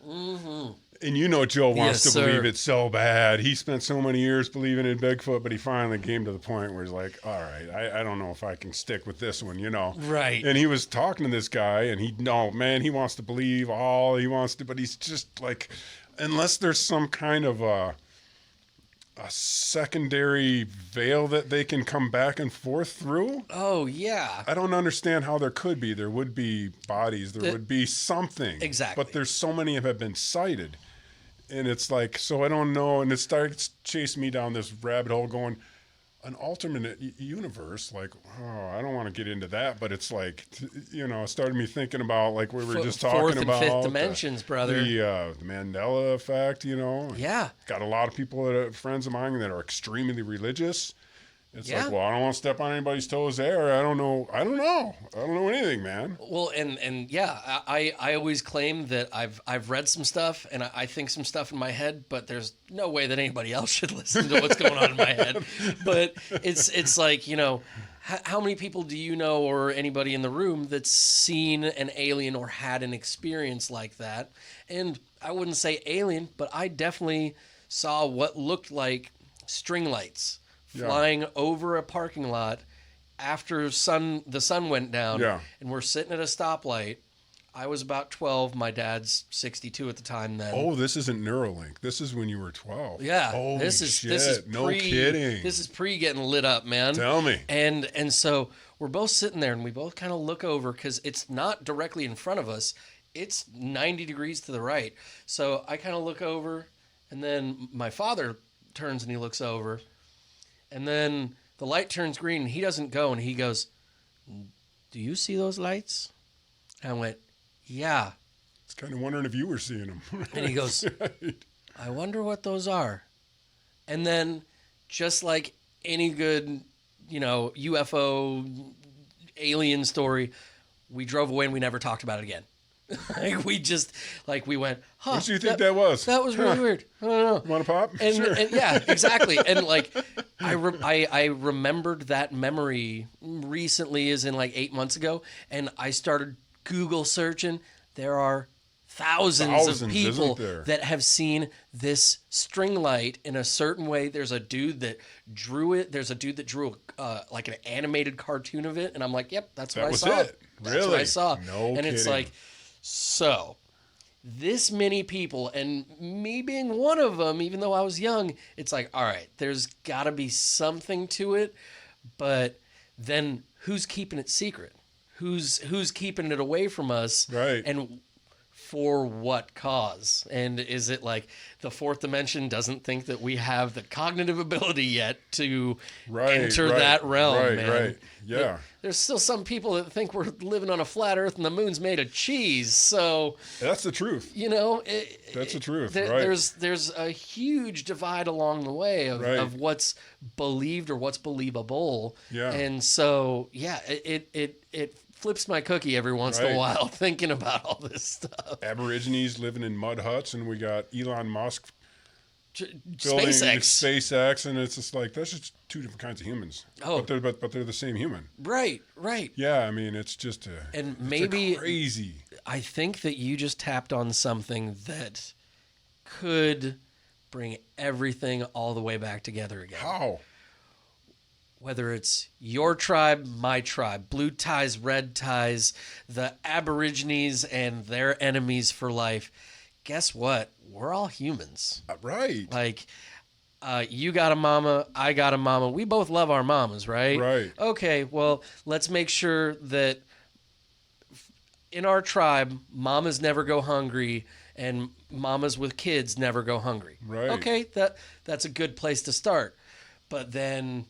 Mm-hmm. And Joe wants to believe it so bad. He spent so many years believing in Bigfoot, but he finally came to the point where he's like, all right, I don't know if I can stick with this one, Right. And he was talking to this guy, and he wants to believe all he wants to, but he's just like, unless there's some kind of a secondary veil that they can come back and forth through. Oh, yeah. I don't understand how there could be. There would be bodies. There would be something. Exactly. But there's so many have been cited. And it's like, so I don't know. And it starts chasing me down this rabbit hole going, an alternate universe, like, I don't want to get into that, but it's like, it started me thinking about, like we were just talking about. 4th and 5th dimensions, brother. The Mandela effect, Yeah. Got a lot of people, friends of mine, that are extremely religious. It's like, well, I don't want to step on anybody's toes there. I don't know anything, man. Well, and yeah, I always claim that I've read some stuff and I think some stuff in my head, but there's no way that anybody else should listen to what's going on in my head. But it's like, how many people do you know or anybody in the room that's seen an alien or had an experience like that? And I wouldn't say alien, but I definitely saw what looked like string lights flying over a parking lot after the sun went down. Yeah. And we're sitting at a stoplight. I was about 12. My dad's 62 at the time then. Oh, this isn't Neuralink. This is when you were 12. Yeah. Holy this is no kidding. This is pre getting lit up, man. Tell me. And so we're both sitting there and we both kind of look over because it's not directly in front of us. It's 90 degrees to the right. So I kind of look over and then my father turns and he looks over and then the light turns green and he doesn't go and he goes, "Do you see those lights?" And I went, "Yeah." I was kind of wondering if you were seeing them. And he goes, "I wonder what those are." And then just like any good, UFO alien story, we drove away and we never talked about it again. We went, "Huh." What do you think that was? That was really weird. I don't know. Want to pop? And, Sure. and yeah, exactly. And I remembered that memory recently, as in 8 months ago, and I started Google searching. There are thousands of people isn't there? that have seen this string light in a certain way. There's a dude that drew it. There's a dude that drew like an animated cartoon of it, and I'm like, "Yep, that's what I saw." It. Really? That's what I saw. No and kidding. It's like, so this many people, and me being one of them, even though I was young, it's like, all right, there's got to be something to it, but then who's keeping it secret? Who's keeping it away from us? Right. And for what cause? And is it like the fourth dimension doesn't think that we have the cognitive ability yet to enter that realm, man? Right. Yeah. There's still some people that think we're living on a flat earth and the moon's made of cheese. So That's the truth. That's the truth. Right. There's a huge divide along the way of what's believed or what's believable. Yeah. And so it flips my cookie every once in a while thinking about all this stuff. Aborigines living in mud huts, and we got Elon Musk building SpaceX, and it's just like that's just two different kinds of humans. Oh, but they're the same human. Right. Yeah, I mean it's just maybe crazy. I think that you just tapped on something that could bring everything all the way back together again. How? Whether it's your tribe, my tribe, blue ties, red ties, the Aborigines and their enemies for life, guess what? We're all humans. Right. You got a mama, I got a mama. We both love our mamas, right? Right. Okay, well, let's make sure that in our tribe, mamas never go hungry and mamas with kids never go hungry. Right. Okay, that's a good place to start. But then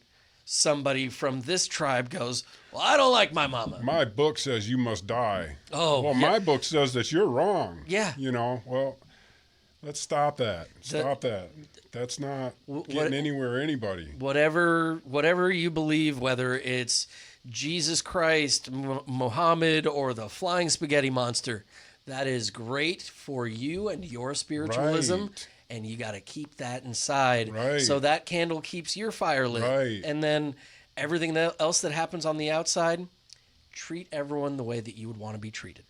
somebody from this tribe goes, "Well, I don't like my mama. My book says you must die." Oh, well, my book says that you're wrong. Yeah. Well, let's stop that. Stop that. That's not getting anywhere anybody. Whatever you believe, whether it's Jesus Christ, Muhammad, or the flying spaghetti monster, that is great for you and your spiritualism. Right. And you got to keep that inside. Right. So that candle keeps your fire lit. Right. And then everything else that happens on the outside, treat everyone the way that you would want to be treated.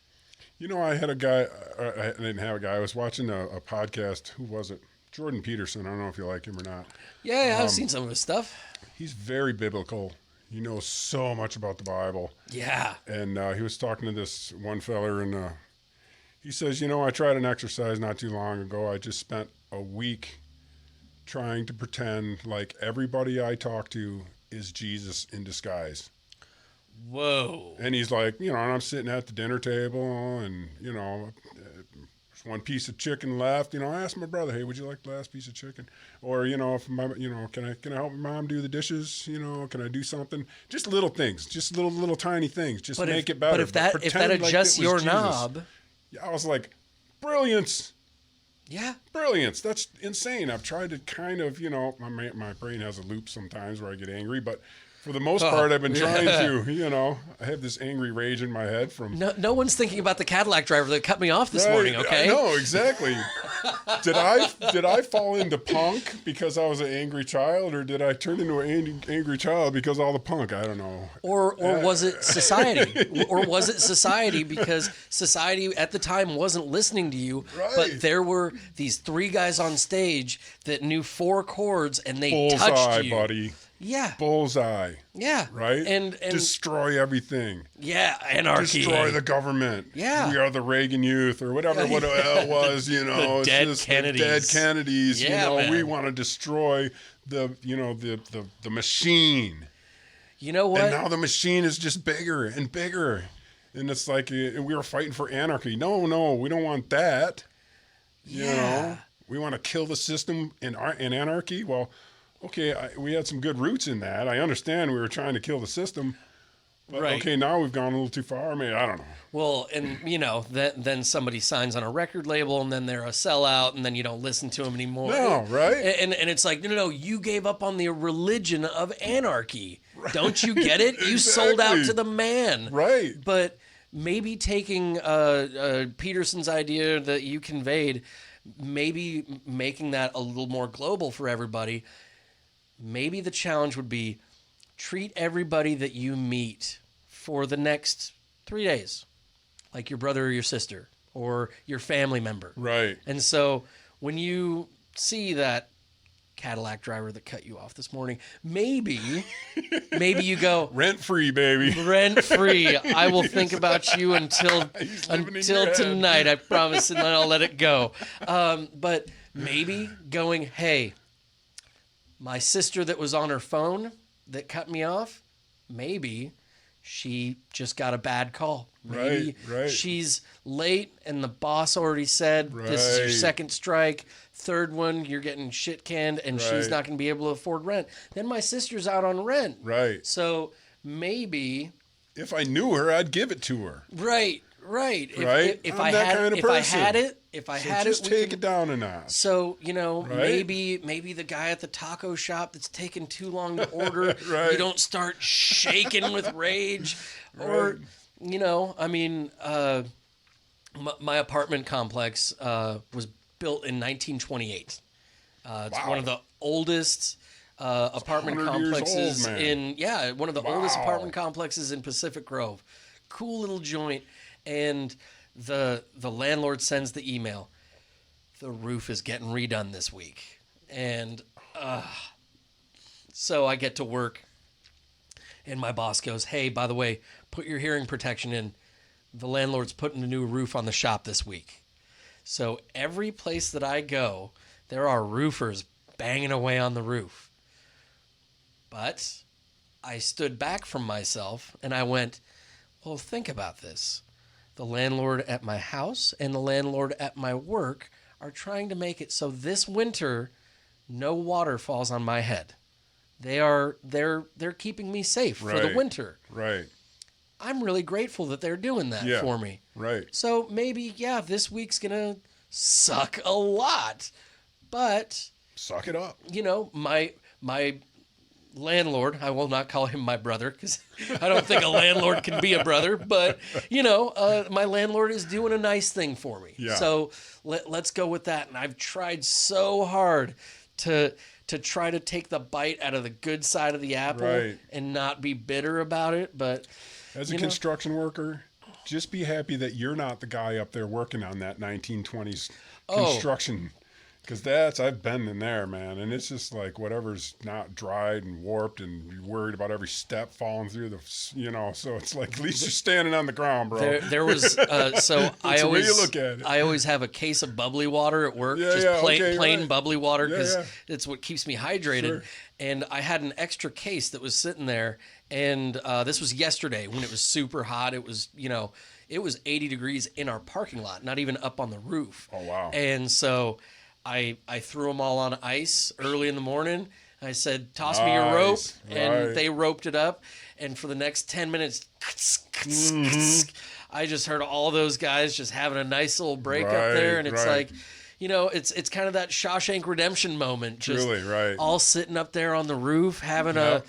I had a guy, I didn't have a guy, I was watching a podcast. Who was it? Jordan Peterson. I don't know if you like him or not. Yeah, I've seen some of his stuff. He's very biblical. He knows so much about the Bible. Yeah. And he was talking to this one feller, and he says, I tried an exercise not too long ago. I just spent a week trying to pretend like everybody I talk to is Jesus in disguise. Whoa. And he's like, and I'm sitting at the dinner table, and, there's one piece of chicken left. I asked my brother, "Hey, would you like the last piece of chicken?" Or, if my, can I help my mom do the dishes? Can I do something? Just little things, just little tiny things. Just make it better. But if that adjusts your knob. I was like, brilliance. Yeah. Brilliance. That's insane. I've tried to kind of, my brain has a loop sometimes where I get angry, but for the most part, I've been trying to, I have this angry rage in my head from... No one's thinking about the Cadillac driver that cut me off this morning, okay? No, exactly. did I fall into punk because I was an angry child, or did I turn into an angry child because of all the punk? I don't know. Or was it society? Or was it society because society at the time wasn't listening to you, but there were these 3 guys on stage that knew 4 chords and they touched you. Buddy. Yeah. Bullseye. Yeah. Right? And destroy everything. Yeah, anarchy. Destroy the government. Yeah. We are the Reagan youth or whatever what it was, you know. The dead it's Kennedys. The dead Kennedys. Yeah, you know, man. we want to destroy the machine. You know what? And now the machine is just bigger and bigger. And it's like we were fighting for anarchy. No, we don't want that. You know, we want to kill the system in anarchy. Well, okay, we had some good roots in that. I understand we were trying to kill the system. But okay, now we've gone a little too far. I mean, I don't know. Well, and you know, then somebody signs on a record label, and then they're a sellout, and then you don't listen to them anymore. No, right? And it's like, no, you gave up on the religion of anarchy. Right. Don't you get it? You sold out to the man. Right. But maybe taking Peterson's idea that you conveyed, maybe making that a little more global for everybody. Maybe the challenge would be treat everybody that you meet for the next 3 days like your brother or your sister or your family member. Right. And so when you see that Cadillac driver that cut you off this morning, maybe you go, rent-free, baby. Rent-free. I will think about you until tonight, I promise, and then I'll let it go. But maybe going, hey, my sister that was on her phone that cut me off, maybe she just got a bad call. Maybe she's late and the boss already said, this is your second strike. Third one, you're getting shit canned and she's not going to be able to afford rent. Then my sister's out on rent. Right. So maybe... if I knew her, I'd give it to her. Right. If I had it, just take it down a notch. So, you know, maybe the guy at the taco shop that's taking too long to order, you don't start shaking with rage. Or, you know, I mean, my apartment complex was built in 1928. It's one of the oldest apartment complexes one of the oldest apartment complexes in Pacific Grove. Cool little joint. And the landlord sends the email. The roof is getting redone this week. And so I get to work. And my boss goes, hey, by the way, put your hearing protection in. The landlord's putting a new roof on the shop this week. So every place that I go, there are roofers banging away on the roof. But I stood back from myself and I went, well, think about this. The landlord at my house and the landlord at my work are trying to make it so this winter no water falls on my head. They're keeping me safe for the winter. Right. I'm really grateful that they're doing that for me. Right. So maybe this week's gonna suck a lot, but suck it up. You know, my landlord, I will not call him my brother because I don't think a landlord can be a brother, but you know, my landlord is doing a nice thing for me. Yeah. So let's go with that. And I've tried so hard to try to take the bite out of the good side of the apple and not be bitter about it. But as a construction worker, just be happy that you're not the guy up there working on that 1920s construction. Because I've been in there, man, and it's just like whatever's not dried and warped, and you're worried about every step falling through so it's like at least you're standing on the ground, bro. There was so I the way always you look at it. I always have a case of bubbly water at work, plain bubbly water because it's what keeps me hydrated. Sure. And I had an extra case that was sitting there, and this was yesterday when it was super hot. It was it was 80 degrees in our parking lot, not even up on the roof. Oh wow! And so I threw them all on ice early in the morning. I said, toss me your rope. And they roped it up. And for the next 10 minutes, I just heard all those guys just having a nice little break up there. And it's like, it's kind of that Shawshank Redemption moment. Just all sitting up there on the roof, having a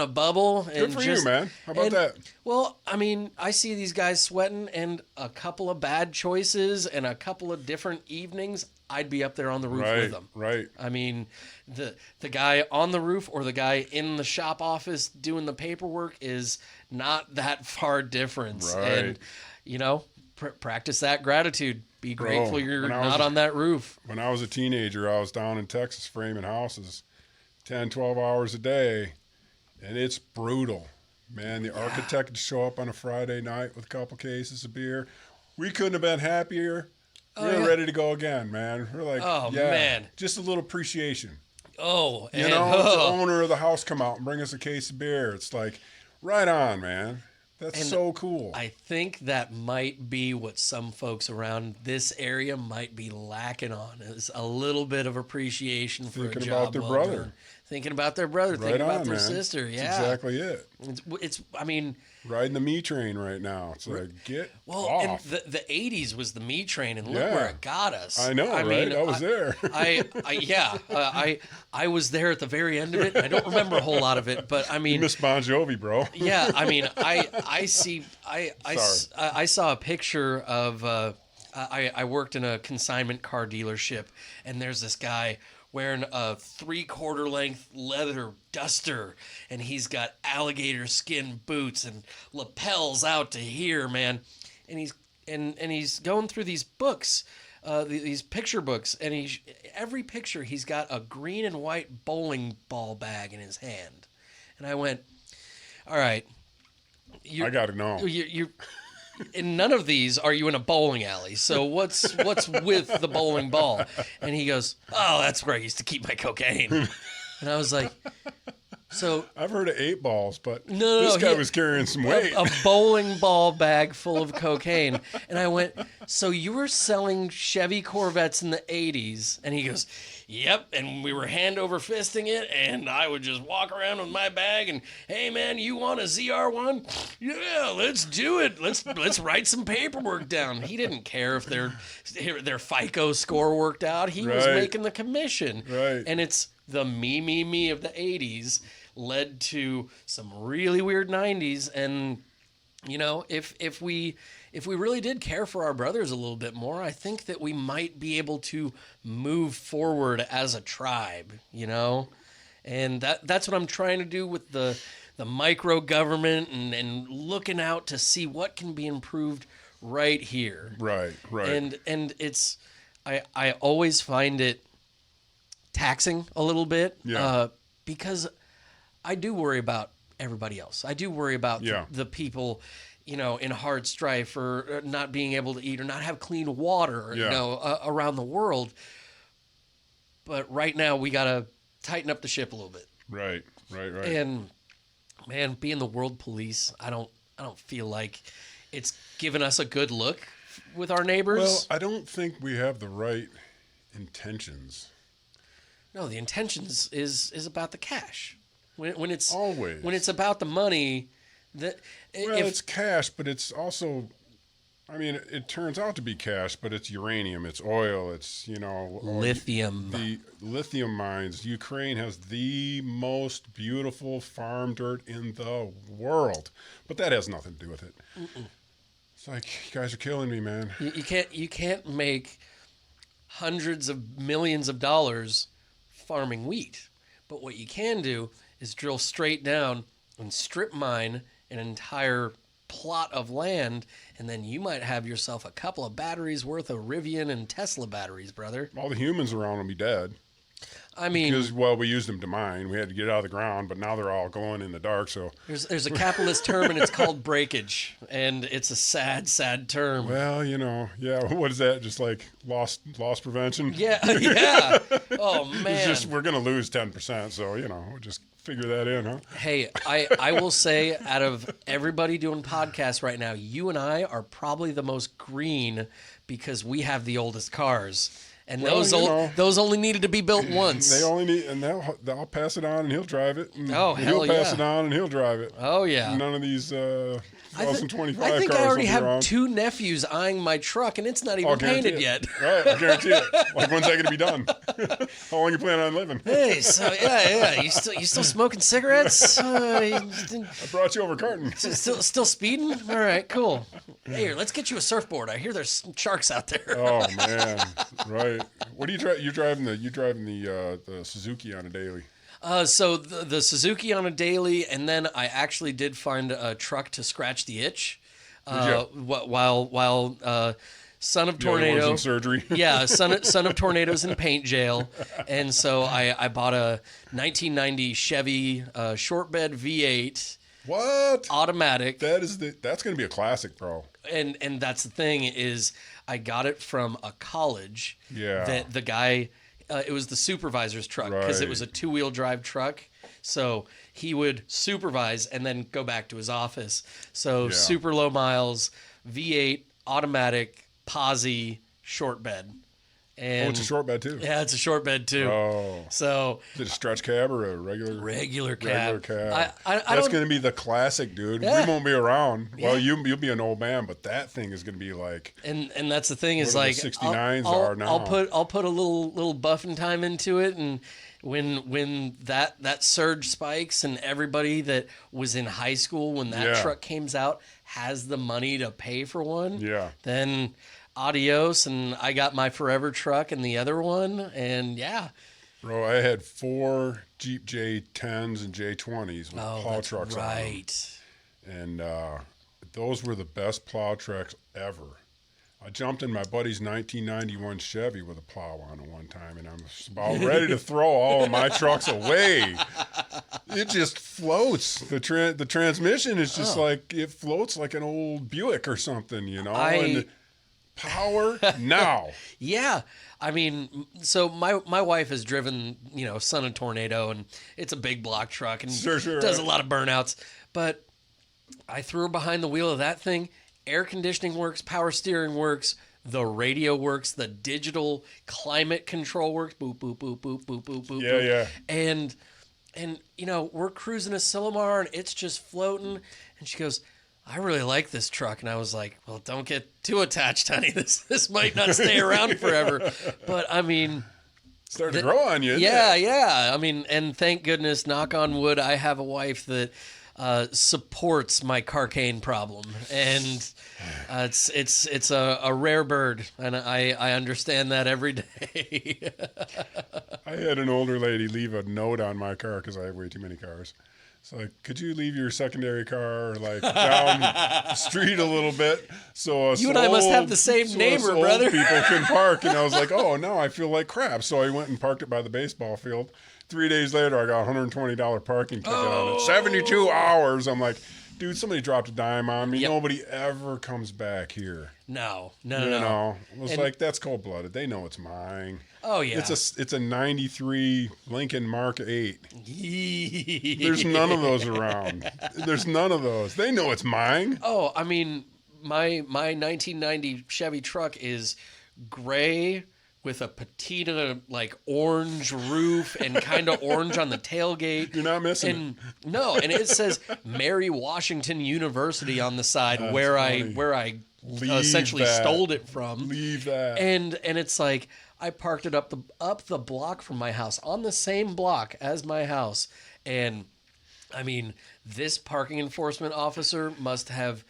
bubble. Good for you, man. How about that? Well, I mean, I see these guys sweating, and a couple of bad choices and a couple of different evenings. I'd be up there on the roof Right, with them. right. I mean, the guy on the roof or the guy in the shop office doing the paperwork is not that far difference. Right. And, you know, practice that gratitude. Be grateful you're when I not was- on that roof. When I was a teenager, I was down in Texas framing houses 10, 12 hours a day, and it's brutal. Man, the architect would show up on a Friday night with a couple cases of beer. We couldn't have been happier. Oh, We're yeah. ready to go again, man. We're like, Oh, yeah, man. just a little appreciation. Oh, You and, know, if the owner of the house come out and bring us a case of beer. It's like, right on, man. That's And so cool. I think that might be what some folks around this area might be lacking on is a little bit of appreciation for Thinking a job about their well brother. done. Thinking about their brother, Right thinking about on, their man. sister. That's Yeah, exactly it. it's. I mean, Riding the me train right now. It's like, get well, and off. the '80s was the me train, and look Yeah. where it got us. I know, right? mean, I was there. I was there at the very end of it. I don't remember a whole lot of it, but I You mean, miss Bon Jovi, bro. yeah, I mean, I saw a picture of I worked in a consignment car dealership, and there's this guy wearing a 3/4 length leather duster, and he's got alligator skin boots and lapels out to here, man, and he's going through these books. These picture books, and every picture he's got a green and white bowling ball bag in his hand, and I went, all right, I got to know. you in none of these are you in a bowling alley. So what's with the bowling ball? And he goes, oh, that's where I used to keep my cocaine. And I was like, so I've heard of 8 balls, but No, this guy he- was carrying some weight. a bowling ball bag full of cocaine. And I went, so you were selling Chevy Corvettes in the 80s? And he goes, yep. And we were hand over fisting it. And I would just walk around with my bag and, hey, man, you want a ZR1? Yeah, let's do it. Let's write some paperwork down. He didn't care if their FICO score worked out. He was Right. making the commission. Right. And it's the me of the 80s led to some really weird 90s. And, you know, if we really did care for our brothers a little bit more, I think that we might be able to move forward as a tribe, you know? And that's what I'm trying to do with the micro government and looking out to see what can be improved right here. Right. And it's I always find it taxing a little bit because I do worry about everybody else. I do worry about the people, you know, in hard strife or not being able to eat or not have clean water, you know, around the world. But right now we got to tighten up the ship a little bit. Right. And man, being the world police, I don't feel like it's given us a good look with our neighbors. Well, I don't think we have the right intentions. No, the intentions is about the cash. When it's Always. when it's about the money, that Well, it's cash, but it's also, I mean, it turns out to be cash, but it's uranium, it's oil, it's, you know, lithium. The lithium mines. Ukraine has the most beautiful farm dirt in the world, but that has nothing to do with it. It's like, you guys are killing me, man. You can't make hundreds of millions of dollars farming wheat, but what you can do is drill straight down and strip mine an entire plot of land, and then you might have yourself a couple of batteries worth of Rivian and Tesla batteries, brother. All the humans around will be dead. I mean, Because, well, we used them to mine. We had to get out of the ground, but now they're all glowing in the dark, so. there's a capitalist term, and it's called breakage, and it's a sad term. Well, you know, yeah, what is that? Just like loss prevention? Yeah. Oh, It's man. just, we're going to lose 10%, so, you know, we'll just figure that in, huh? Hey, I will say, out of everybody doing podcasts right now, you and I are probably the most green because we have the oldest cars. And Well, those only needed to be built once. They only need, and they'll pass it on, and he'll drive it. And Oh, hell he'll pass yeah. it on, and he'll drive it. Oh, yeah. None of these 2025 I think cars I already will be have around. 2 nephews eyeing my truck, and it's not even I'll guarantee painted it. yet. Right, I guarantee it. Like, when's that going to be done? How long you plan on living? Hey, so yeah, you still smoking cigarettes? I brought you over a carton. Still speeding? All right, cool. Hey, let's get you a surfboard. I hear there's some sharks out there. Oh man, right. Right. What do you drive? You're driving the Suzuki on a daily. So the Suzuki on a daily, and then I actually did find a truck to scratch the itch. While son of The other one's tornado in surgery. Yeah, son of tornadoes in paint jail, and so I bought a 1990 Chevy short bed V8 What? automatic. That's going to be a classic, bro. And that's the thing is I got it from a college. Yeah. That the guy, it was the supervisor's truck because it was a 2-wheel drive truck. So he would supervise and then go back to his office. So super low miles, V8 automatic, posi, short bed. And it's a short bed too. Yeah, it's a short bed too. Oh. So is it a stretch cab or a regular cab? That's going to be the classic, dude. Yeah. We won't be around. Yeah. Well, you'll be an old man, but that thing is going to be like. And that's the thing is what like the 69s are now. I'll put a little buffing time into it, and when that surge spikes and everybody that was in high school when that truck came out has the money to pay for one, then adios, and I got my forever truck and the other one, and Bro, I had 4 Jeep J10s and J20s with plow trucks right. on them. And those were the best plow trucks ever. I jumped in my buddy's 1991 Chevy with a plow on it one time, and I'm about ready to throw all of my trucks away. It just floats. The transmission is just like, it floats like an old Buick or something, you know? And power now. Yeah. I mean, so my wife has driven, Son of Tornado, and it's a big block truck and does a lot of burnouts. But I threw her behind the wheel of that thing. Air conditioning works, power steering works, the radio works, the digital climate control works. Boop, boop, boop, boop, boop, boop, boop. Yeah. And we're cruising a Silomar, and it's just floating. And she goes, I really like this truck. And I was like, well, don't get too attached, honey. This might not stay around forever. But I mean, started to grow on you. Yeah. I mean, and thank goodness, knock on wood, I have a wife that supports my carcane problem, and it's a rare bird, and I understand that every day. I had an older lady leave a note on my car because I have way too many cars. It's like, could you leave your secondary car like down the street a little bit so you and I must have the same neighbor, brother. People can park. And I was like, oh, now I feel like crap. So I went and parked it by the baseball field. 3 days later, I got a $120 parking ticket on it. 72 hours. I'm like, dude, somebody dropped a dime on me. Yep. Nobody ever comes back here. No. It was like, that's cold-blooded. They know it's mine. Oh, yeah. It's a 93 Lincoln Mark 8. There's none of those around. There's none of those. They know it's mine. Oh, I mean, my 1990 Chevy truck is gray with a patina, like, orange roof and kind of orange on the tailgate. You're not missing it. No, and it says Mary Washington University on the side where I essentially stole it from. Leave that. And it's like, I parked it up the block from my house, on the same block as my house. And, I mean, this parking enforcement officer must have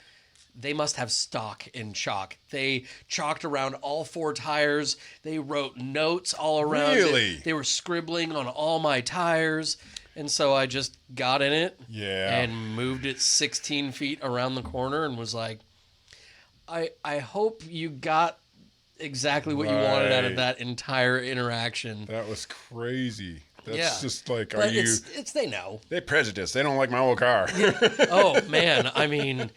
stock in chalk. They chalked around all 4 tires. They wrote notes all around it. They were scribbling on all my tires. And so I just got in it and moved it 16 feet around the corner and was like, I hope you got exactly what you wanted out of that entire interaction. That was crazy. That's just like, they know. They prejudice. They don't like my old car. Oh, man. I mean,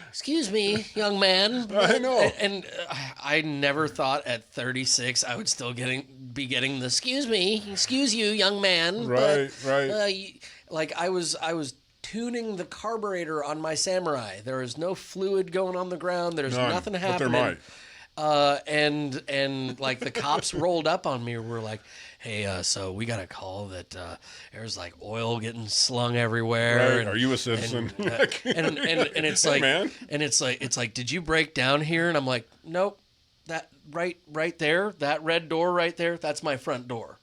excuse me, young man. I know. And I never thought at 36 I would still be getting the excuse you, young man. Right. Like I was tuning the carburetor on my Samurai. There is no fluid going on the ground. There's nothing happening. But there might. And like the cops rolled up on me. We're like, hey, so we got a call that there's like oil getting slung everywhere. Right. And, Are you a citizen? And it's like, man. And it's like, did you break down here? And I'm like, nope. That right there, that red door right there, that's my front door.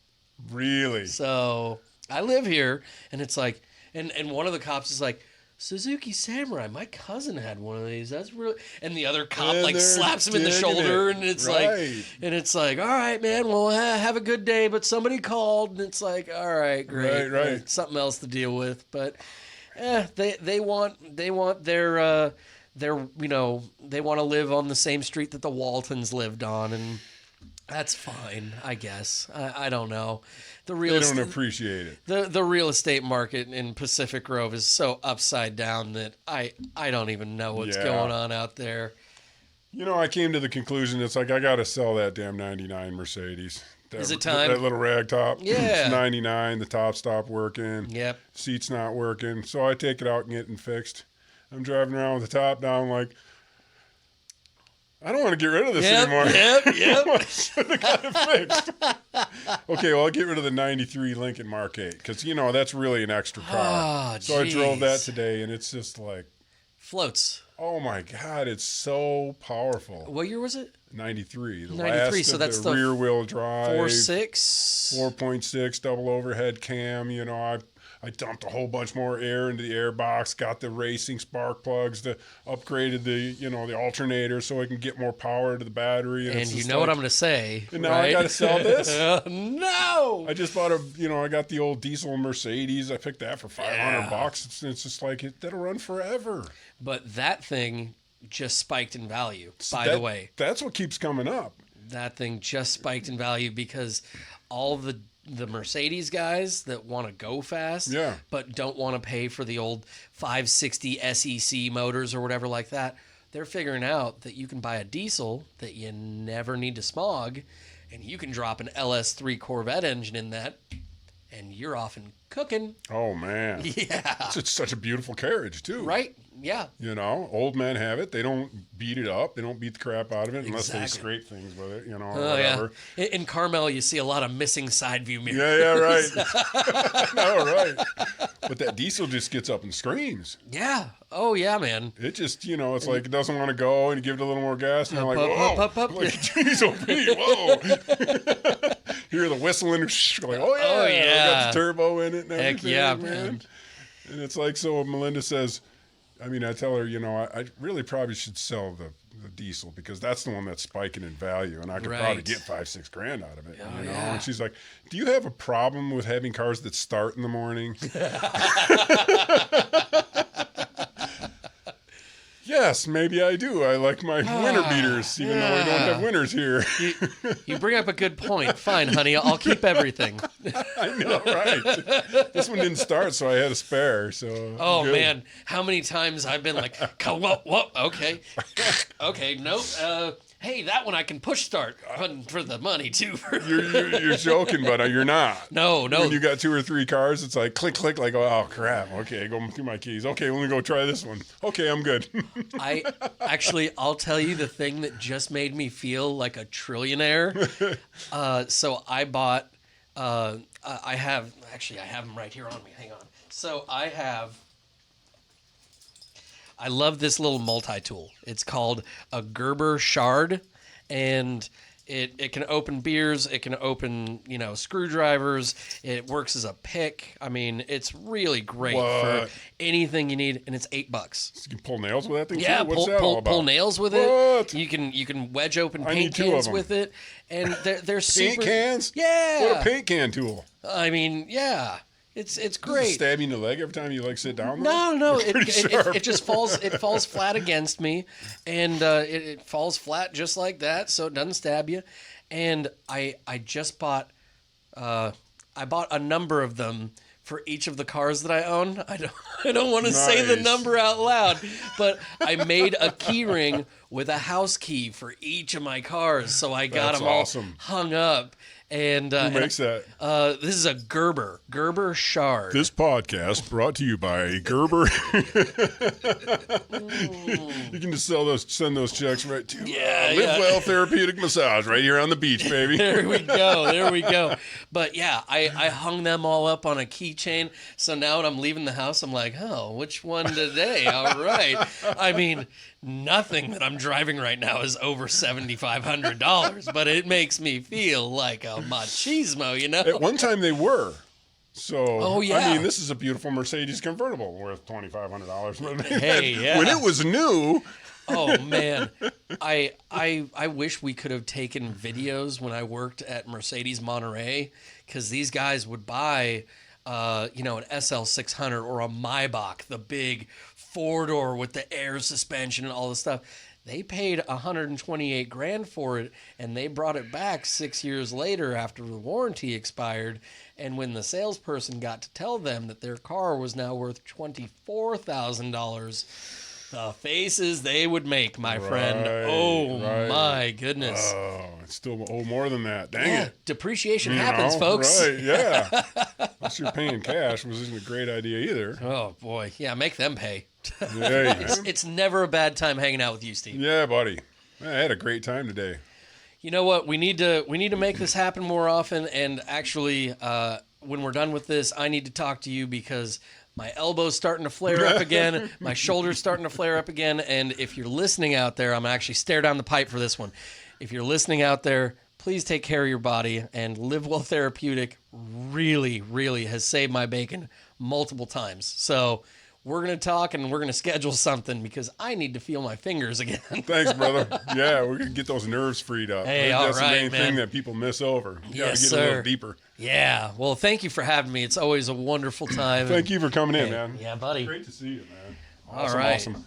Really? So I live here, and it's like, and one of the cops is like, Suzuki Samurai. My cousin had one of these. That's really. And the other cop And like they're slaps him in the digging shoulder, it. and it's Right. like, all right, man. Well, have a good day. But somebody called, and it's like, all right, great, Right. something else to deal with. But they want their they want to live on the same street that the Waltons lived on, and that's fine, I guess. I don't know. They don't appreciate it. The real estate market in Pacific Grove is so upside down that I don't even know what's going on out there. I came to the conclusion it's like I got to sell that damn 99 Mercedes. Is it time? That little rag top. Yeah. It's 99. The top stopped working. Yep. Seat's not working. So I take it out and get it fixed. I'm driving around with the top down like, I don't want to get rid of this anymore. Yep. I should have got it fixed. Okay, well, I'll get rid of the 93 Lincoln Mark 8 because, that's really an extra car. Oh, so I drove that today, and it's just like... Floats. Oh, my God, it's so powerful. What year was it? 93. The 93, last so of that's the rear-wheel drive. 4.6? 4.6 double overhead cam. I dumped a whole bunch more air into the air box, got the racing spark plugs, upgraded the alternator so I can get more power to the battery. And you know what I'm going to say, and now right? I got to sell this? No! I just bought I got the old diesel Mercedes. I picked that for $500. It's just like, that'll run forever. But that thing just spiked in value, by the way. That's what keeps coming up. That thing just spiked in value because all the Mercedes guys that want to go fast, but don't want to pay for the old 560 SEC motors or whatever like that, they're figuring out that you can buy a diesel that you never need to smog, and you can drop an LS3 Corvette engine in that, and you're off and cooking. Oh, man. Yeah. It's such a beautiful carriage, too. Right? Yeah. Old men have it. They don't beat it up. They don't beat the crap out of it unless they scrape things with it, or whatever. Yeah. In Carmel, you see a lot of missing side view mirrors. Yeah, right. No, right. But that diesel just gets up and screams. Yeah. Oh, yeah, man. It just, it's like it doesn't want to go, and you give it a little more gas, and you're like, whoa. Like, jeez, Pete, whoa. Hear the whistling, like, oh, yeah. Got the turbo in it and everything, Heck yeah, man. And it's like, so Melinda says, I tell her, I really probably should sell the diesel because that's the one that's spiking in value, and I could probably get $5-6 grand out of it. Yeah. And she's like, "Do you have a problem with having cars that start in the morning?" Yes, maybe I do. I like my winter beaters, even though we don't have winters here. You bring up a good point. Fine, honey, I'll keep everything. I know, right? This one didn't start, so I had a spare. So oh man, how many times I've been like, whoa, okay, no. Hey, that one I can push start for the money too. You're joking, but you're not. No. When you got 2 or 3 cars, it's like click, like, oh crap. Okay, go through my keys. Okay, let me go try this one. Okay, I'm good. I'll tell you the thing that just made me feel like a trillionaire. So I bought. I have them right here on me. Hang on. So I love this little multi-tool. It's called a Gerber shard, and it can open beers. It can open, screwdrivers. It works as a pick. It's really great for anything you need, and it's $8. You can pull nails with that thing yeah, too? What's that all about? Pull nails with it. You can wedge open paint cans with it, and they're super. Paint cans? Yeah. What a paint can tool. Yeah. It's great. Does it stab you in the leg every time you sit down? No. It just falls. It falls flat against me, and it falls flat just like that, so it doesn't stab you. And I just bought. I bought a number of them for each of the cars that I own. I don't want to say the number out loud, but I made a key ring with a house key for each of my cars, so I got them all hung up. And who makes that? This is a Gerber shard. This podcast brought to you by Gerber. You can just send those checks right to Live Well Therapeutic Massage right here on the beach, baby. There we go. But yeah, I hung them all up on a keychain. So now when I'm leaving the house, I'm like, oh, which one today? All right. Nothing that I'm driving right now is over $7,500, but it makes me feel like a machismo, At one time they were. So, Oh, yeah. I mean, this is a beautiful Mercedes convertible worth $2,500. Hey, yeah. When it was new. Oh man, I wish we could have taken videos when I worked at Mercedes Monterey, because these guys would buy, an SL600 or a Maybach, the big 4-door with the air suspension and all this stuff. They paid $128,000 for it, and they brought it back 6 years later after the warranty expired. And when the salesperson got to tell them that their car was now worth $24,000, the faces they would make, my friend. Oh, my goodness. Oh, it's still more than that. Dang it. Depreciation happens, folks. Right, yeah. Unless you're paying cash, which isn't a great idea either. Oh, boy. Yeah, make them pay. Yeah, It's never a bad time hanging out with you, Steve. Yeah, buddy. I had a great time today. You know what? We need to make this happen more often. And actually, when we're done with this, I need to talk to you because my elbow's starting to flare up again. My shoulder's starting to flare up again. And if you're listening out there, I'm actually stare down the pipe for this one. If you're listening out there, please take care of your body. And Live Well Therapeutic really, really has saved my bacon multiple times. So we're going to talk and we're going to schedule something because I need to feel my fingers again. Thanks, brother. Yeah, we're going to get those nerves freed up. Hey, That's all right, the main man. thing that people miss over. You got Yes, to get a sir. little deeper. Yeah. Well, thank you for having me. It's always a wonderful time. Thank you for coming in, man. Yeah, buddy. Great to see you, man. All right. Awesome.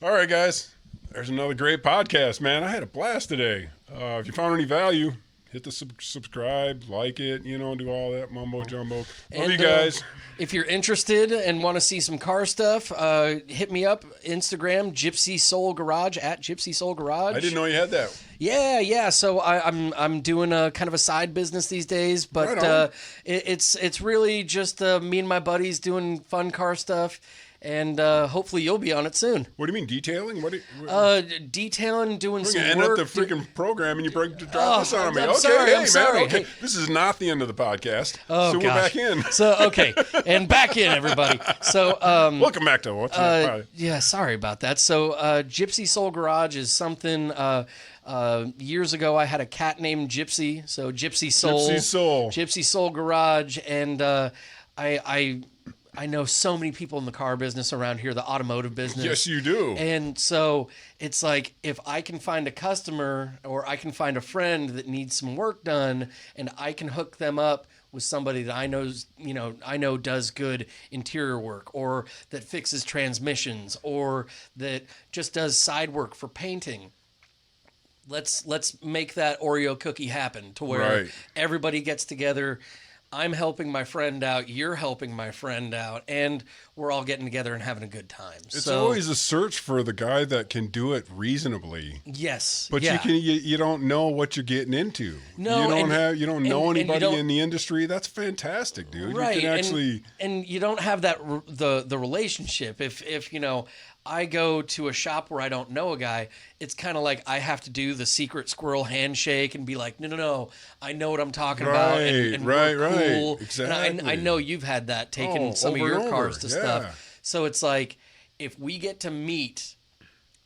All right, guys. There's another great podcast, man. I had a blast today. If you found any value, hit the subscribe, like it, do all that mumbo jumbo. Love you guys. If you're interested and want to see some car stuff, hit me up, Instagram, gypsysoulgarage, at gypsysoulgarage. I didn't know you had that. Yeah. So I'm doing a kind of a side business these days, but Right on. it's really just me and my buddies doing fun car stuff. And hopefully you'll be on it soon. What do you mean, detailing? Detailing, doing We're some going to end work. up the freaking program and you drop this on me. I'm Okay, sorry, hey, I'm man. sorry. Okay. Hey. This is not the end of the podcast. Oh, so we're gosh. back in. So, okay. And back in, everybody. So, Welcome back to What's Next. yeah, sorry about that. So, Gypsy Soul Garage is something, years ago I had a cat named Gypsy. So, Gypsy Soul. Gypsy Soul Garage. And I know so many people in the car business around here, the automotive business. Yes, you do. And so it's like, if I can find a customer or I can find a friend that needs some work done and I can hook them up with somebody that I know does good interior work or that fixes transmissions or that just does side work for painting. Let's make that Oreo cookie happen to where everybody gets together. I'm helping my friend out, you're helping my friend out, and we're all getting together and having a good time. It's always a search for the guy that can do it reasonably. Yes. But you don't know what you're getting into. No, you don't know anybody don't, in the industry. That's fantastic, dude. Right. You can actually and you don't have that the relationship. If I go to a shop where I don't know a guy, it's kind of like I have to do the secret squirrel handshake and be like, no, I know what I'm talking about. And we're cool. Exactly. And I know you've had that taking some of your cars to stuff. Yeah. So it's like, if we get to meet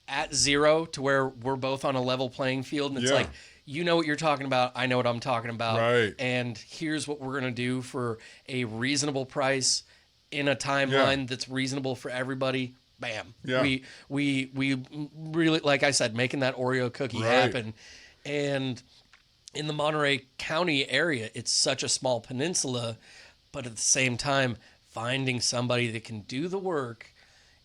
at zero to where we're both on a level playing field and it's like, you know what you're talking about, I know what I'm talking about. Right. And here's what we're going to do for a reasonable price in a timeline that's reasonable for everybody. Bam. Yeah. We really, like I said, making that Oreo cookie happen. And in the Monterey County area, it's such a small peninsula, but at the same time, finding somebody that can do the work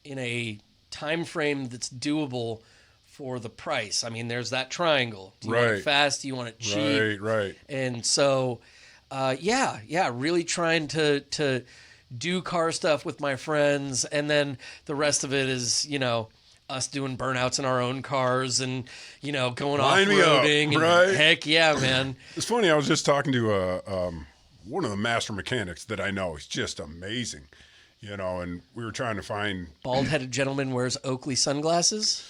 in a time frame that's doable for the price. I mean, there's that triangle. Do you want it fast? Do you want it cheap? Right. And so, really trying to do car stuff with my friends, and then the rest of it is, us doing burnouts in our own cars and, going off-roading. And heck yeah, man. It's funny, I was just talking to one of the master mechanics that I know. He's just amazing, and we were trying to find... Bald-headed gentleman wears Oakley sunglasses?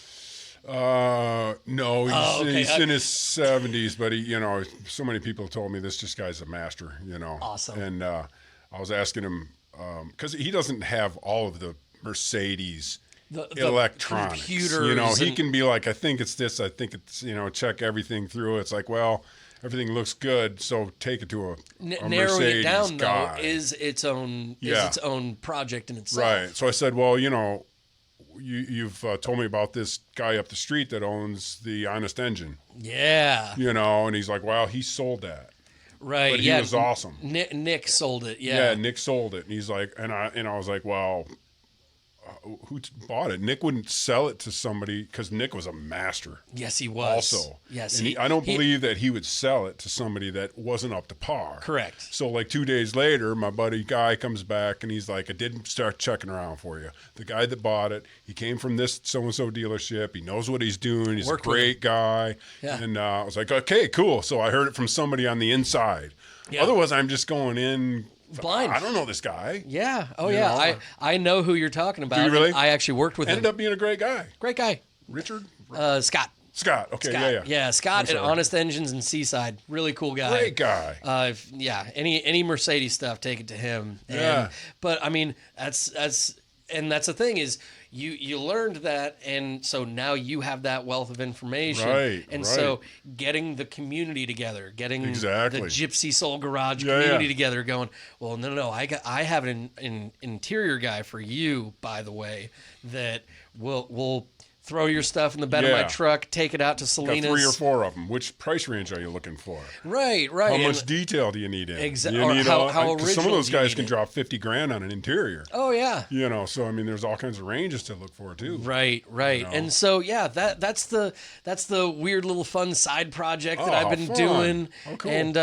No, he's in his 70s, but he, so many people told me this guy's a master, Awesome. And I was asking him, because he doesn't have all of the Mercedes the electronics. computers. He can be like, I think it's this, I think it's, check everything through. It's like, well, everything looks good, so take it to a Narrowing Mercedes it down guy. though is its own project in itself. Right. So I said, well, you've told me about this guy up the street that owns the Honest Engine. Yeah. And he's like, well, he sold that. Right. But he was awesome. Nick sold it. Yeah, Nick sold it. And he's like, and I was like, well, who bought it? Nick wouldn't sell it to somebody because Nick was a master. Yes, he was. Also. Yes. And I don't believe that he would sell it to somebody that wasn't up to par. Correct. So like 2 days later, my buddy Guy comes back and he's like, I didn't start checking around for you. The guy that bought it, he came from this so-and-so dealership. He knows what he's doing. He's a great guy. Yeah. And I was like, okay, cool. So I heard it from somebody on the inside. Yeah. Otherwise, I'm just going in blind. I don't know this guy. Yeah. Oh, yeah. I know who you're talking about. Do you really? I actually worked with him. Ended up being a great guy. Great guy. Richard? Scott. Scott. Okay. Scott. Yeah. Scott at Honest Engines in Seaside. Really cool guy. Great guy. Any Mercedes stuff, take it to him. Yeah. But I mean, that's the thing is you learned that, and so now you have that wealth of information. Right. And so getting the community together, getting the Gypsy Soul Garage community together, going, well, no, I have an interior guy for you, by the way, that will throw your stuff in the bed of my truck, take it out to Salinas. Got 3 or 4 of them. Which price range are you looking for? Right. How much detail do you need in? Exactly. How original? Some of those guys can drop $50,000 on an interior. Oh yeah. So I mean, there's all kinds of ranges to look for too. Right. And so that's the weird little fun side project that I've been doing. Oh, cool. And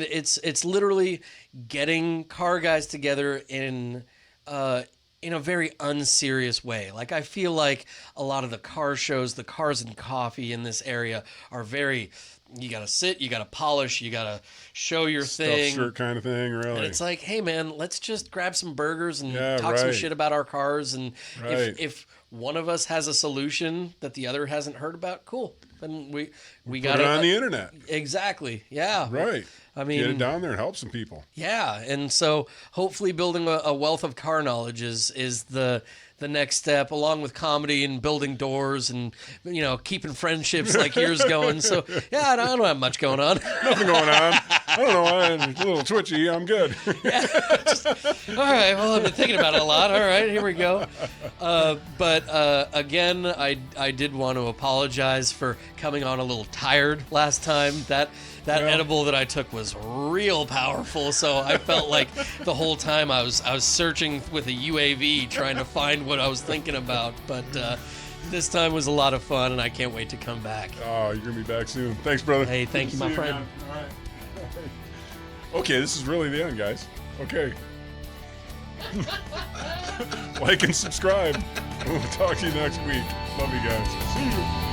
it's literally getting car guys together in a very unserious way. Like, I feel like a lot of the car shows, the Cars and Coffee in this area are very, you got to sit, you got to polish, you got to show your thing. Stuffed shirt kind of thing, really. And it's like, hey, man, let's just grab some burgers and talk some shit about our cars. And if one of us has a solution that the other hasn't heard about, cool. Then we got it on the internet. Exactly. Yeah. Right. I mean, get it down there and help some people. Yeah, and so hopefully building a wealth of car knowledge is the next step, along with comedy and building doors and keeping friendships like yours going. So I don't have much going on. Nothing going on. I don't know why. I'm a little twitchy. I'm good. All right. Well, I've been thinking about it a lot. All right, here we go. But again, I did want to apologize for coming on a little tired last time. That edible that I took was real powerful, so I felt like the whole time I was searching with a UAV trying to find what I was thinking about. But this time was a lot of fun, and I can't wait to come back. Oh, you're gonna be back soon. Thanks, brother. Hey, thank you, my friend. All right. Okay, this is really the end, guys. Okay. Like and subscribe. We'll talk to you next week. Love you guys. See you.